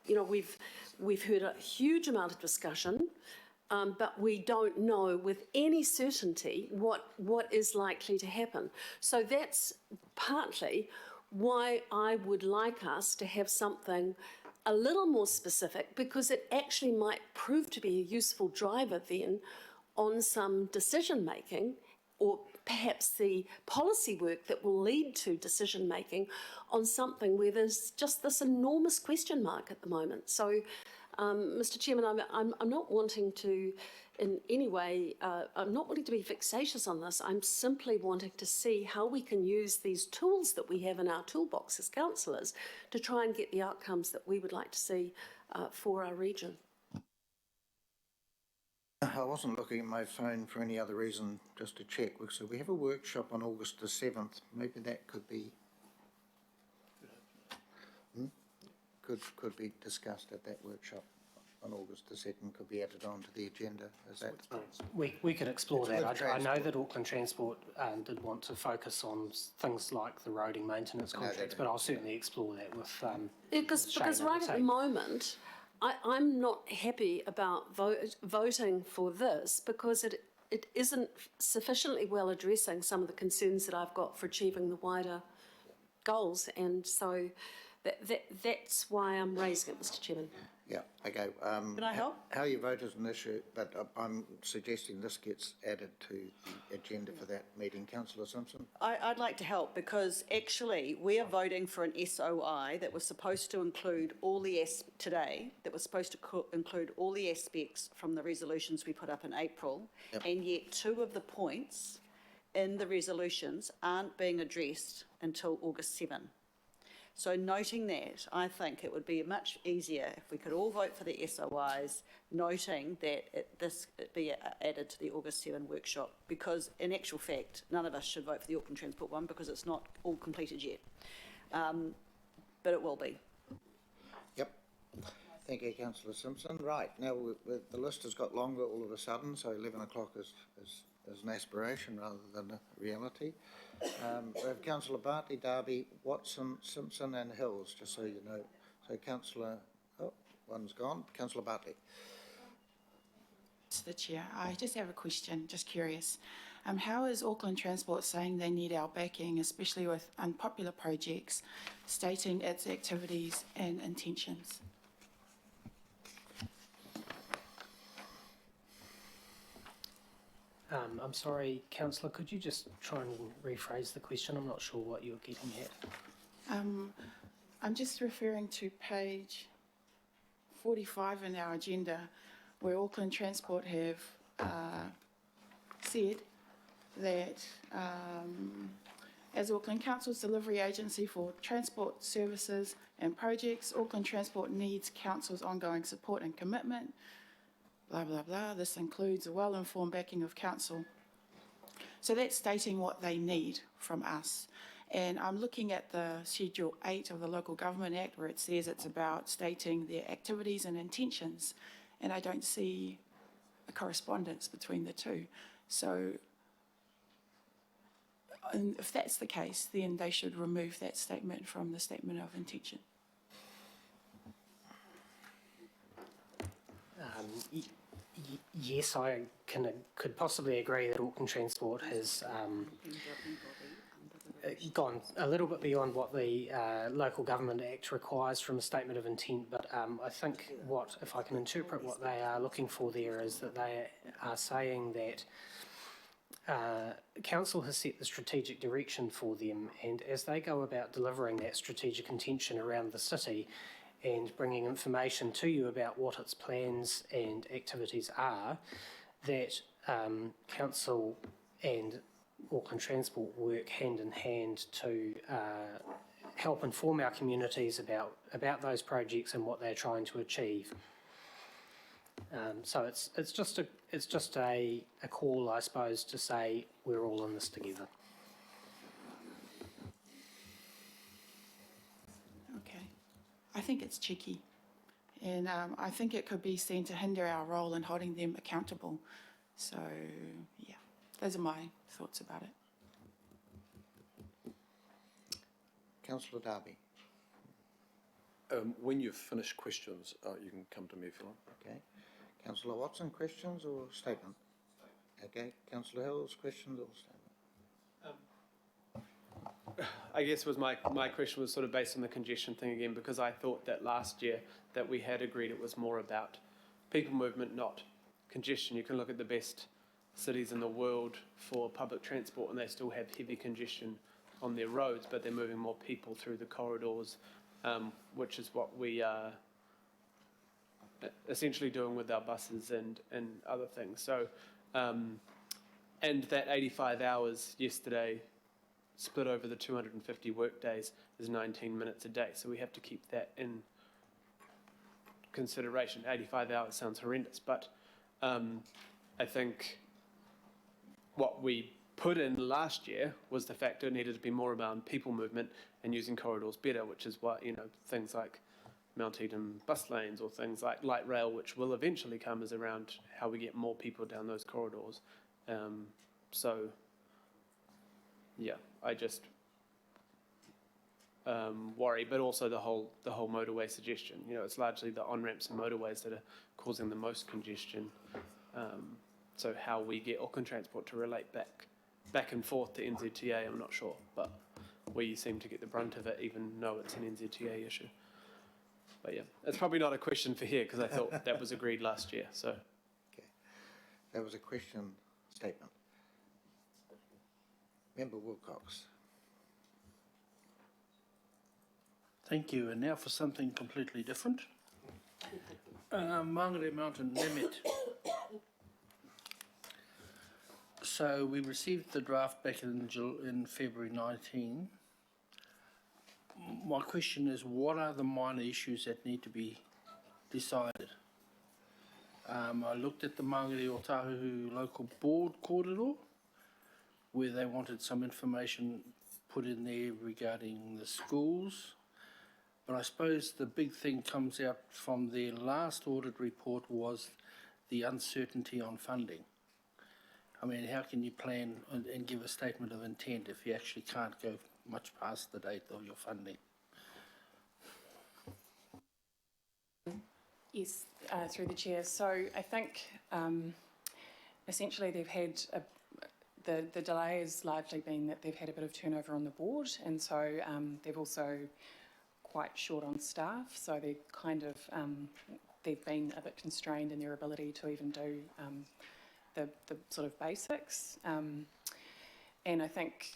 We've heard a huge amount of discussion, but we don't know with any certainty what is likely to happen. So that's partly why I would like us to have something a little more specific, because it actually might prove to be a useful driver then on some decision making, or perhaps the policy work that will lead to decision making on something where there's just this enormous question mark at the moment. So Mr. Chairman, I'm not wanting to, in any way, I'm not wanting to be vexatious on this. I'm simply wanting to see how we can use these tools that we have in our toolbox as councillors to try and get the outcomes that we would like to see for our region. I wasn't looking at my phone for any other reason, just to check. So we have a workshop on August the 7th. Maybe that could be could be discussed at that workshop on August the 2nd, could be added onto the agenda. Is that? We could explore It's that. with I know transport. that Auckland Transport did want to focus on things like the roading maintenance contracts, but I'll certainly explore that with Because Shane right and at the team. moment, I'm not happy about voting for this because it isn't sufficiently well addressing some of the concerns that I've got for achieving the wider goals, and so that's why I'm raising it, Mr. Chairman. Yeah, okay. Can I help? How you vote is an issue, but I'm suggesting this gets added to the agenda for that meeting. Councillor Simpson? I'd like to help because actually we are voting for an SOI that was supposed to include all the include all the aspects from the resolutions we put up in April, Yep. and yet 2 of the points in the resolutions aren't being addressed until August 7. So noting that, I think it would be much easier if we could all vote for the SOIs, noting that this be added to the August 7 workshop, because in actual fact, none of us should vote for the Auckland Transport one because it's not all completed yet. But it will be. Yep. Thank you, Councillor Simpson. Right, now the list has got longer all of a sudden, so 11 o'clock is an aspiration rather than a reality. We have Councillor Bartley, Darby, Watson, Simpson and Hills, just so you know. So Councillor, one's gone. Councillor Bartley. Mr. Chair, I just have a question, just curious. How is Auckland Transport saying they need our backing, especially with unpopular projects, stating its activities and intentions? I'm sorry, Councillor, could you just try and rephrase the question? I'm not sure what you're getting at. I'm just referring to page 45 in our agenda, where Auckland Transport have said that as Auckland Council's delivery agency for transport services and projects, Auckland Transport needs Council's ongoing support and commitment, blah, blah, blah. This includes a well-informed backing of Council. So that's stating what they need from us. And I'm looking at the Schedule 8 of the Local Government Act, where it says it's about stating their activities and intentions, and I don't see a correspondence between the two. So and if that's the case, then they should remove that statement from the statement of intention. Yes, I could possibly agree that Auckland Transport has gone a little bit beyond what the Local Government Act requires from a statement of intent, but I think if I can interpret what they are looking for there, is that they are saying that Council has set the strategic direction for them, and as they go about delivering that strategic intention around the city and bringing information to you about what its plans and activities are, that Council and Auckland Transport work hand in hand to help inform our communities about those projects and what they're trying to achieve. So it's just a call, I suppose, to say we're all in this together. Okay. I think it's cheeky. And I think it could be seen to hinder our role in holding them accountable. So, yeah, those are my thoughts about it. Councillor Darby. When you've finished questions, you can come to me if you like. Okay. Councillor Watson, questions or statement? Okay. Councillor Hills, questions or statement? I guess my question was sort of based on the congestion thing again, because I thought that last year that we had agreed it was more about people movement, not congestion. You can look at the best cities in the world for public transport and they still have heavy congestion on their roads, but they're moving more people through the corridors, which is what we are essentially doing with our buses and other things. So, and that 85 hours yesterday split over the 250 work days is 19 minutes a day. So we have to keep that in consideration. 85 hours sounds horrendous, but I think what we put in last year was the fact it needed to be more about people movement and using corridors better, which is what, things like Mount Eden bus lanes or things like light rail, which will eventually come, is around how we get more people down those corridors. So, yeah, I just worry, but also the whole motorway suggestion. It's largely the on-ramps and motorways that are causing the most congestion. So how we get Auckland Transport to relate back and forth to NZTA, I'm not sure, but we seem to get the brunt of it, even though it's an NZTA issue. But yeah, it's probably not a question for here, because I thought that was agreed last year. So, Okay. That was a question statement. Member Wilcox. Thank you. And now for something completely different. Mangere Mountain Limit. So we received the draft back in February 19. My question is, what are the minor issues that need to be decided? I looked at the Mangere Otahu local board corridor, where they wanted some information put in there regarding the schools. But I suppose the big thing comes out from their last audit report was the uncertainty on funding. I mean, how can you plan and give a statement of intent if you actually can't go much past the date of your funding? Yes, through the chair. So I think essentially they've had the delay has largely been that they've had a bit of turnover on the board, and so they've also quite short on staff. So they're kind of they've been a bit constrained in their ability to even do the sort of basics. And I think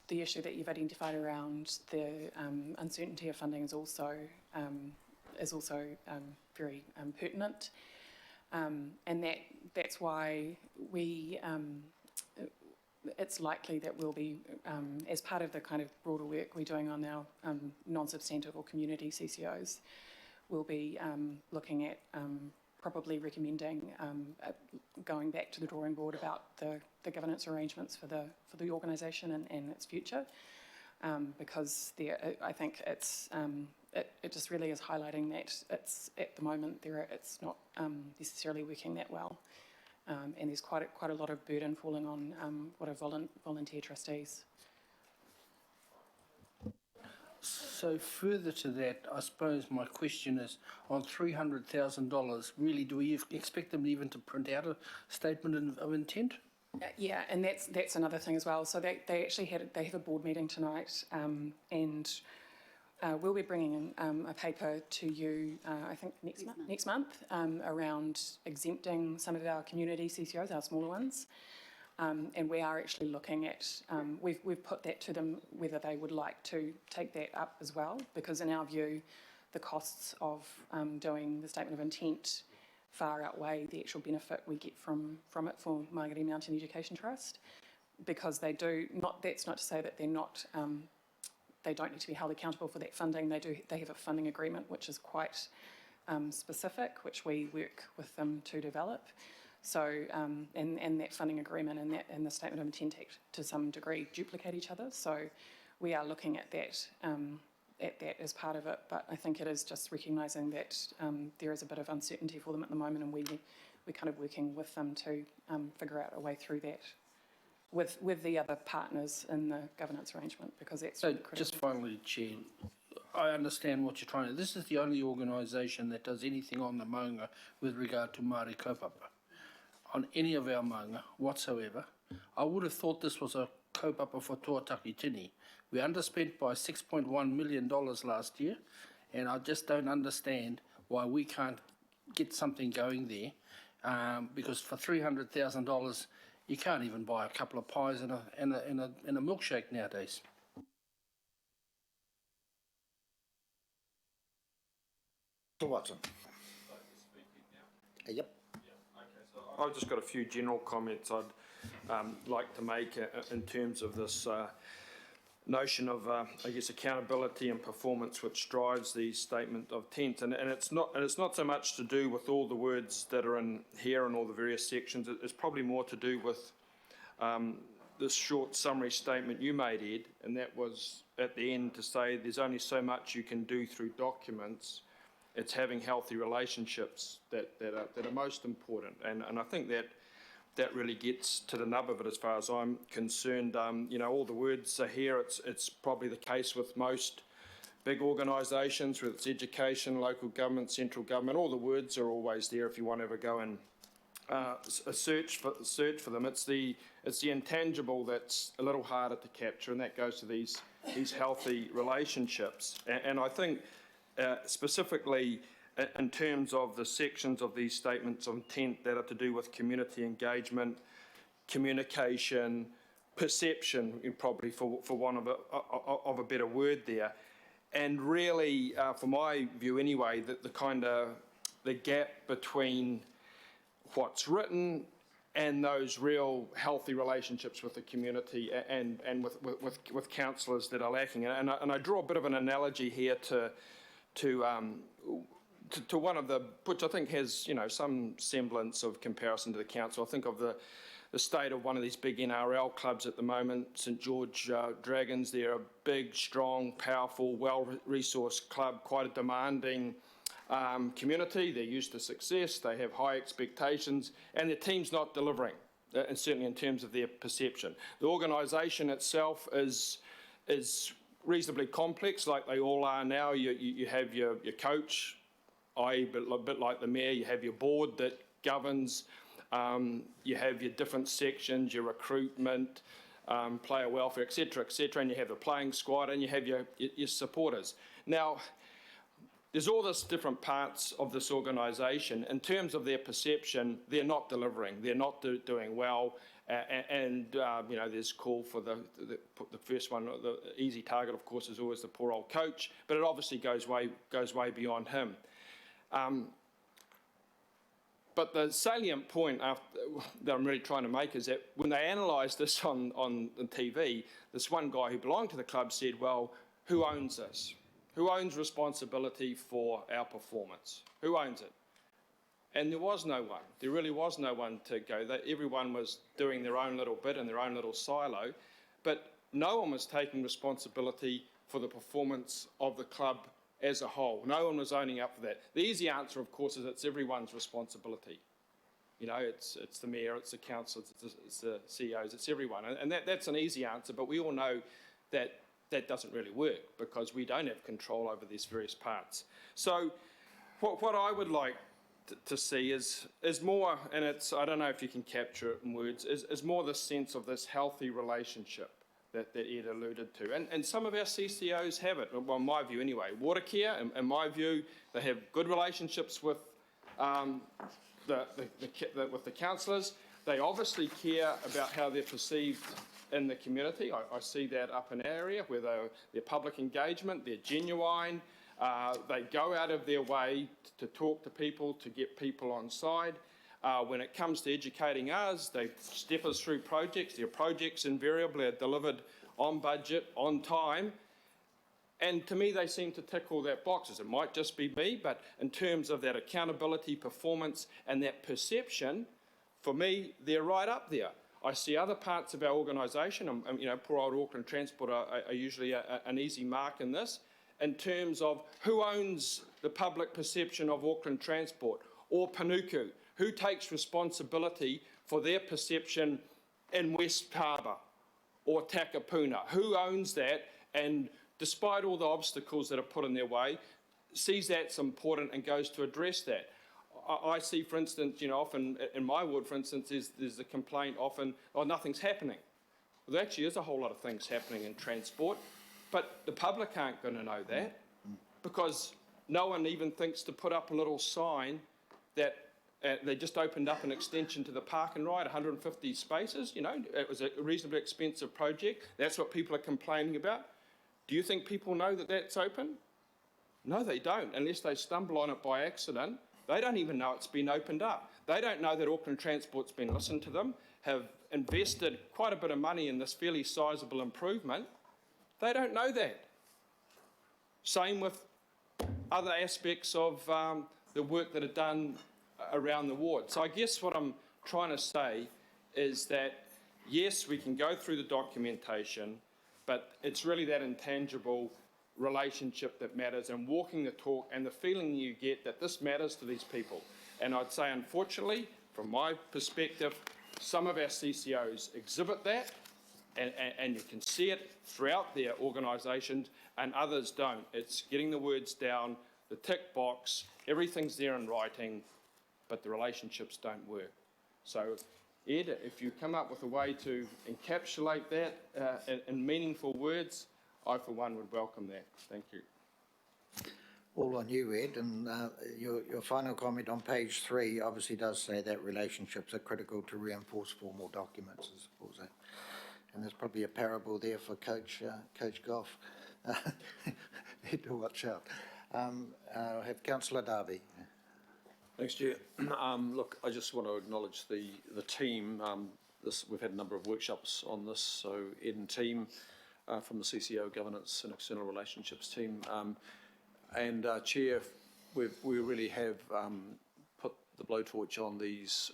the issue that you've identified around the uncertainty of funding is also very pertinent, and that's why we it's likely that we'll be, as part of the kind of broader work we're doing on our non-substantive or community CCOs, we'll be looking at probably recommending going back to the drawing board about the governance arrangements for the organisation and its future, because I think it just really is highlighting that it's at the moment it's not necessarily working that well, and there's quite a lot of burden falling on what are volunteer trustees. So further to that, I suppose my question is, on $300,000, really, do we expect them even to print out a statement of intent? Yeah, and that's another thing as well. So they actually have a board meeting tonight, and we'll be bringing in a paper to you, I think next month, around exempting some of our community CCOs, our smaller ones. And we are actually looking at, we've put that to them, whether they would like to take that up as well, because in our view, the costs of doing the statement of intent far outweigh the actual benefit we get from it for Margaret Mountain Education Trust, because they do not. That's not to say that they're not. They don't need to be held accountable for that funding. They have a funding agreement which is quite specific, which we work with them to develop. So and that funding agreement and the statement of intent act to some degree duplicate each other. So we are looking at that. At that as part of it, but I think it is just recognising that there is a bit of uncertainty for them at the moment, and we're kind of working with them to figure out a way through that with the other partners in the governance arrangement, because that's So critical. just finally, Chair, I understand what you're trying to. This is the only organisation that does anything on the maunga with regard to Māori kaupapa, on any of our maunga whatsoever. I would have thought this was a kaupapa for Tuataki Tini. We underspent by $6.1 million last year, and I just don't understand why we can't get something going there, because for $300,000 you can't even buy a couple of pies and a milkshake nowadays. Watson. Yep. I've just got a few general comments I'd like to make in terms of this notion of, I guess, accountability and performance, which drives the statement of intent. And it's not so much to do with all the words that are in here and all the various sections. It's probably more to do with this short summary statement you made, Ed, and that was at the end to say there's only so much you can do through documents. It's having healthy relationships that are most important. And I think that really gets to the nub of it as far as I'm concerned. You know, all the words are here. It's probably the case with most big organisations, whether it's education, local government, central government. All the words are always there if you want to ever go and search for them. It's the intangible that's a little harder to capture, and that goes to these healthy relationships. And I think specifically in terms of the sections of these statements of intent that are to do with community engagement, communication, perception, probably for want of a better word there, and really, from my view anyway, the gap between what's written and those real healthy relationships with the community and with councillors that are lacking. And I draw a bit of an analogy here to one of the, which I think has, you know, some semblance of comparison to the council. I think of the state of one of these big NRL clubs at the moment, St George Dragons. They're a big, strong, powerful, well-resourced club, quite a demanding community. They're used to success, they have high expectations, and their team's not delivering, and certainly in terms of their perception. The organisation itself is reasonably complex, like they all are now. You have your coach, i.e. a bit like the mayor. You have your board that governs. You have your different sections, your recruitment, player welfare, etc., and you have the playing squad, and you have your supporters. Now, there's all these different parts of this organisation. In terms of their perception, they're not delivering. They're not doing well. And you know, there's call for the first one. The easy target, of course, is always the poor old coach, but it obviously goes way beyond him. But the salient point that I'm really trying to make is that when they analysed this on TV, this one guy who belonged to the club said, "Well, who owns this? Who owns responsibility for our performance? Who owns it?" And there was no one. There really was no one to go. Everyone was doing their own little bit in their own little silo, but no one was taking responsibility for the performance of the club as a whole. No one was owning up for that. The easy answer, of course, is it's everyone's responsibility. You know, it's the mayor, it's the council, it's the CEOs, it's everyone. And that's an easy answer, but we all know that that doesn't really work because we don't have control over these various parts. So what I would like to see is more, and it's, I don't know if you can capture it in words, is more the sense of this healthy relationship that Ed alluded to. And some of our CCOs have it, well, in my view anyway. Watercare, in my view, they have good relationships with with the councillors. They obviously care about how they're perceived in the community. I see that up in our area where their public engagement, they're genuine, they go out of their way to talk to people, to get people on side. When it comes to educating us, they step us through projects. Their projects invariably are delivered on budget, on time. And to me, they seem to tick all that boxes. It might just be me, but in terms of that accountability, performance, and that perception, for me, they're right up there. I see other parts of our organisation, and poor old Auckland Transport are usually an easy mark in this, in terms of who owns the public perception of Auckland Transport, or Panuku, who takes responsibility for their perception in West Harbour, or Takapuna, who owns that, and despite all the obstacles that are put in their way, sees that's important and goes to address that. I see, for instance, often in my ward, for instance, there's a complaint often, oh, nothing's happening. Well, there actually is a whole lot of things happening in transport, but the public aren't going to know that because no one even thinks to put up a little sign that they just opened up an extension to the park and ride, 150 spaces, it was a reasonably expensive project. That's what people are complaining about. Do you think people know that that's open? No, they don't, unless they stumble on it by accident. They don't even know it's been opened up. They don't know that Auckland Transport's been listened to them, have invested quite a bit of money in this fairly sizable improvement. They don't know that. Same with other aspects of the work that are done around the ward. So I guess what I'm trying to say is that, yes, we can go through the documentation, but it's really that intangible relationship that matters, and walking the talk and the feeling you get that this matters to these people. And I'd say, unfortunately, from my perspective, some of our CCOs exhibit that, and you can see it throughout their organisations, and others don't. It's getting the words down, the tick box, everything's there in writing, but the relationships don't work. So, Ed, if you come up with a way to encapsulate that in meaningful words, I, for one, would welcome that. Thank you. All on you, Ed, and your final comment on page 3 obviously does say that relationships are critical to reinforce formal documents, I suppose. And there's probably a parable there for Coach Goff. Need to watch out. I'll have Councillor Darby. Thanks, Chair. Look, I just want to acknowledge the team. We've had a number of workshops on this, so Ed and team from the CCO Governance and External Relationships team. Chair, we really have put the blowtorch on these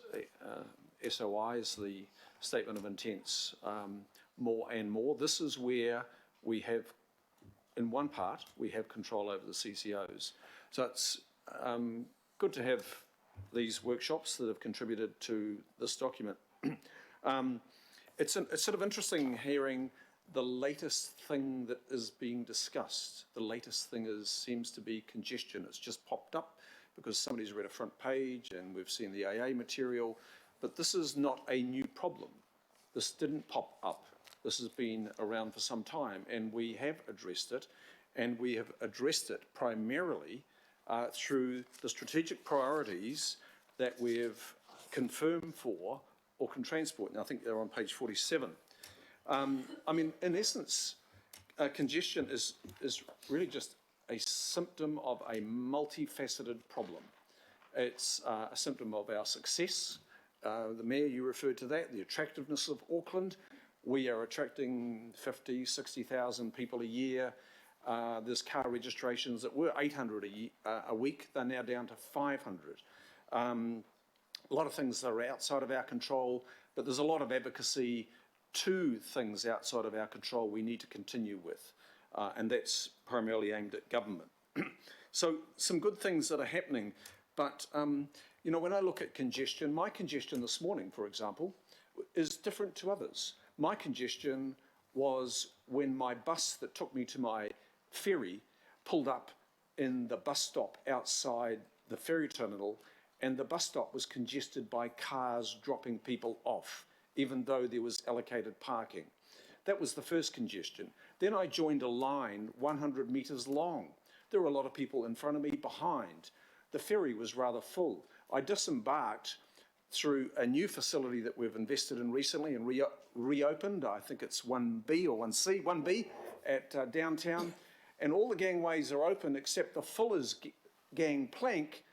SOIs, the Statement of Intents, more and more. This is where we have, in one part, we have control over the CCOs. So it's good to have these workshops that have contributed to this document. It's sort of interesting hearing the latest thing that is being discussed. The latest thing seems to be congestion. It's just popped up because somebody's read a front page and we've seen the AA material, but this is not a new problem. This didn't pop up. This has been around for some time, and we have addressed it, and we have addressed it primarily through the strategic priorities that we've confirmed for Auckland Transport, and I think they're on page 47. I mean, in essence, congestion is really just a symptom of a multifaceted problem. It's a symptom of our success. The Mayor, you referred to that, the attractiveness of Auckland. We are attracting 50, 60,000 people a year. There's car registrations that were 800 a week. They're now down to 500. A lot of things are outside of our control, but there's a lot of advocacy to things outside of our control we need to continue with, and that's primarily aimed at government. So some good things that are happening, but you know, when I look at congestion, my congestion this morning, for example, is different to others. My congestion was when my bus that took me to my ferry pulled up in the bus stop outside the ferry terminal, and the bus stop was congested by cars dropping people off, even though there was allocated parking. That was the first congestion. Then I joined a line 100 metres long. There were a lot of people in front of me, behind. The ferry was rather full. I disembarked through a new facility that we've invested in recently and reopened. I think it's 1B or 1C, 1B at downtown. And all the gangways are open except the Fuller's gangplank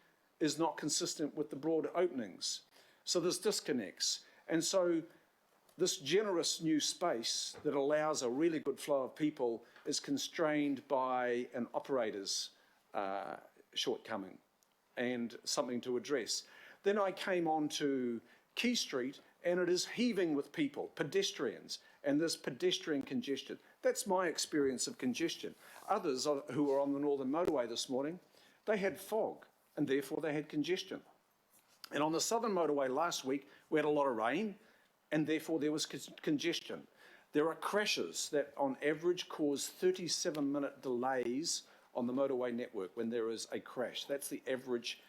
is not consistent with the broad openings. So there's disconnects. And so this generous new space that allows a really good flow of people is constrained by an operator's shortcoming and something to address. Then I came on to Quay Street and it is heaving with people, pedestrians, and there's pedestrian congestion. That's my experience of congestion. Others who were on the Northern Motorway this morning, they had fog and therefore they had congestion. And on the Southern Motorway last week, we had a lot of rain and therefore there was congestion. There are crashes that on average cause 37-minute delays on the motorway network when there is a crash. That's the average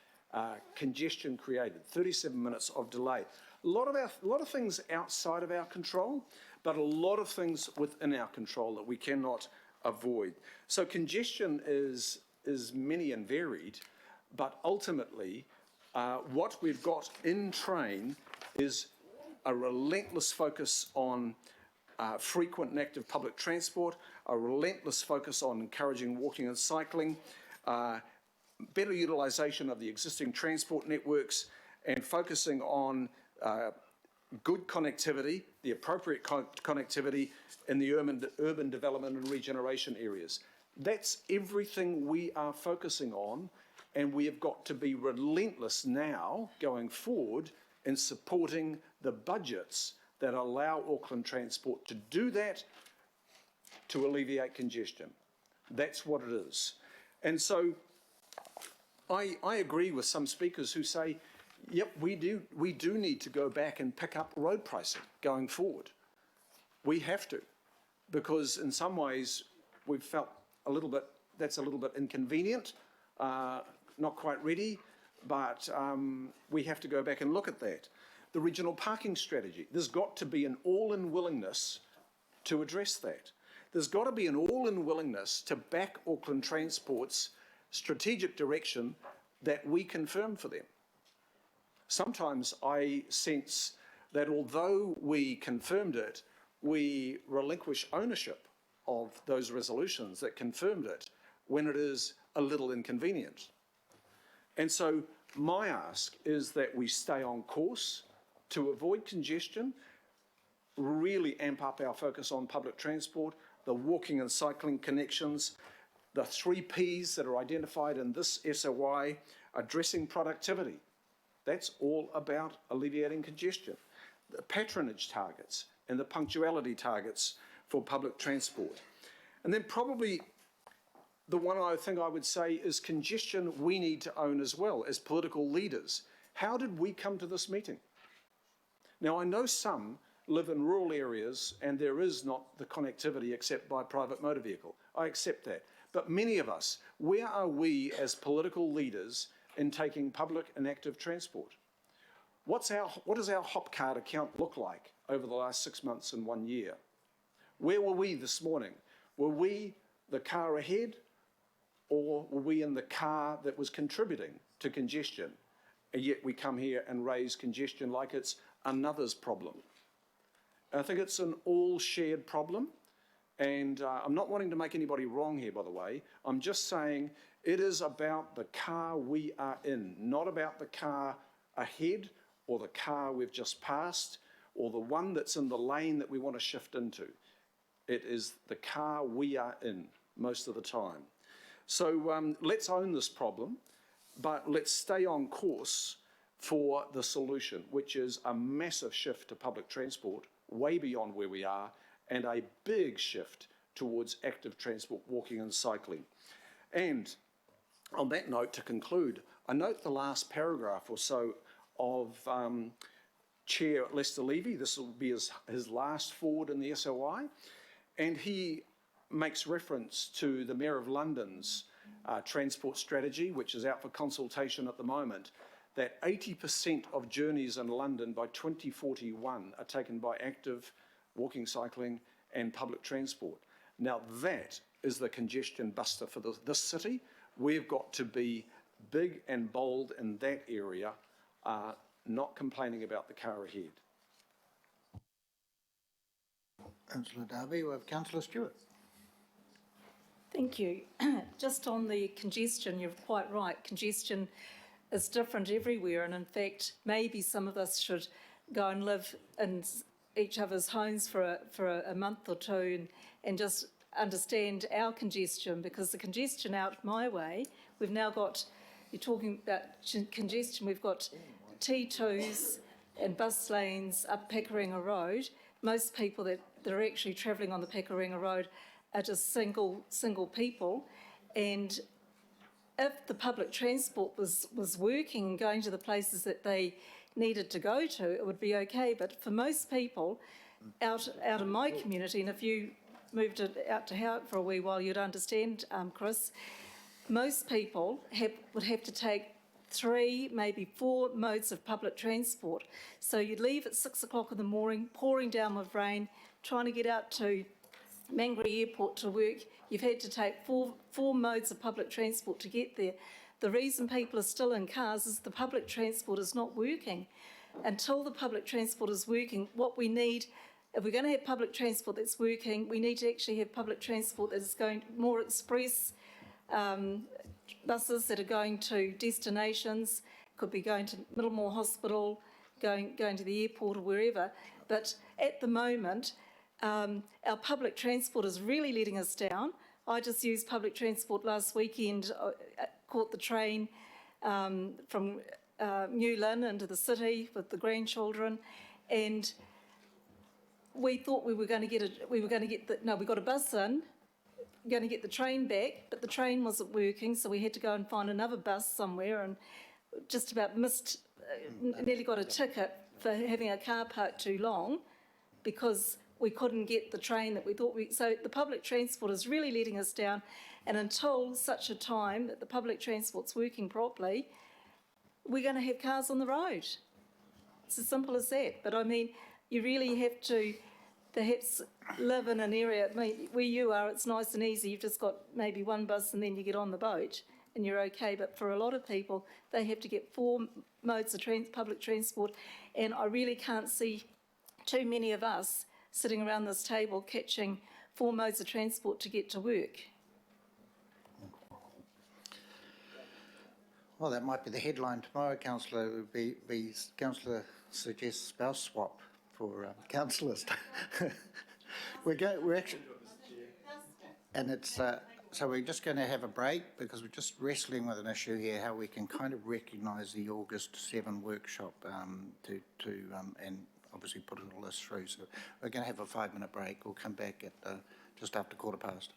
congestion created, 37 minutes of delay. A lot of things outside of our control, but a lot of things within our control that we cannot avoid. So congestion is many and varied, but ultimately what we've got in train is a relentless focus on frequent and active public transport, a relentless focus on encouraging walking and cycling, better utilisation of the existing transport networks, and focusing on good connectivity, the appropriate connectivity in the urban development and regeneration areas. That's everything we are focusing on, and we have got to be relentless now going forward in supporting the budgets that allow Auckland Transport to do that, to alleviate congestion. That's what it is. And so I agree with some speakers who say, yep, we do need to go back and pick up road pricing going forward. We have to, because in some ways we've felt that's a little bit inconvenient, not quite ready, but we have to go back and look at that. The regional parking strategy, there's got to be an all-in willingness to address that. There's got to be an all-in willingness to back Auckland Transport's strategic direction that we confirm for them. Sometimes I sense that although we confirmed it, we relinquish ownership of those resolutions that confirmed it when it is a little inconvenient. And so my ask is that we stay on course to avoid congestion, really amp up our focus on public transport, the walking and cycling connections, the 3 Ps that are identified in this SOI, addressing productivity. That's all about alleviating congestion. The patronage targets and the punctuality targets for public transport. And then probably the one I think I would say is congestion we need to own as well as political leaders. How did we come to this meeting? Now, I know some live in rural areas and there is not the connectivity except by private motor vehicle. I accept that. But many of us, where are we as political leaders in taking public and active transport? What does our hop card account look like over the last 6 months and 1 year? Where were we this morning? Were we the car ahead, or were we in the car that was contributing to congestion? And yet we come here and raise congestion like it's another's problem. I think it's an all shared problem. And I'm not wanting to make anybody wrong here, by the way. I'm just saying it is about the car we are in, not about the car ahead or the car we've just passed or the one that's in the lane that we want to shift into. It is the car we are in most of the time. So let's own this problem, but let's stay on course for the solution, which is a massive shift to public transport, way beyond where we are, and a big shift towards active transport, walking and cycling. And on that note, to conclude, I note the last paragraph or so of Chair Lester Levy. This will be his last forward in the SOI, and he makes reference to the Mayor of London's transport strategy, which is out for consultation at the moment, that 80% of journeys in London by 2041 are taken by active walking, cycling and public transport. Now that is the congestion buster for this city. We've got to be big and bold in that area, not complaining about the car ahead. Councillor Darby, we have Councillor Stewart. Thank you. Just on the congestion, you're quite right. Congestion is different everywhere, and in fact, maybe some of us should go and live in each other's homes for a month or two and just understand our congestion, because the congestion out my way, we've now got, you're talking about congestion, we've got T2s and bus lanes up Pekaringa Road. Most people that are actually travelling on the Pekaringa Road are just single people, and if the public transport was working and going to the places that they needed to go to, it would be okay. But for most people out of my community, and if you moved it out to Howard for a wee while, you'd understand, Chris, most people would have to take 3, maybe 4 modes of public transport. So you'd leave at 6 o'clock in the morning, pouring down with rain, trying to get out to Mangere Airport to work. You've had to take four modes of public transport to get there. The reason people are still in cars is the public transport is not working. Until the public transport is working, what we need, if we're going to have public transport that's working, we need to actually have public transport that's going more express buses that are going to destinations, could be going to Middlemore Hospital, going to the airport or wherever. But at the moment, our public transport is really letting us down. I just used public transport last weekend, caught the train from New Lynn into the city with the grandchildren, and we thought we got a bus in, going to get the train back, but the train wasn't working, so we had to go and find another bus somewhere, and just about missed, nearly got a ticket for having a car parked too long because we couldn't get the train that we thought so the public transport is really letting us down, and until such a time that the public transport's working properly, we're going to have cars on the road. It's as simple as that. But I mean, you really have to perhaps live in an area, I mean, where you are, it's nice and easy. You've just got maybe one bus and then you get on the boat and you're okay. But for a lot of people, they have to get 4 modes of public transport, and I really can't see too many of us sitting around this table catching 4 modes of transport to get to work. Well, that might be the headline tomorrow, Councillor. It would be Councillor suggests spouse swap for councillors. we're actually, and it's so we're just going to have a break because we're just wrestling with an issue here, how we can kind of recognise the August 7 workshop and obviously put all this through. So we're going to have a 5-minute break. We'll come back at just after 15:15.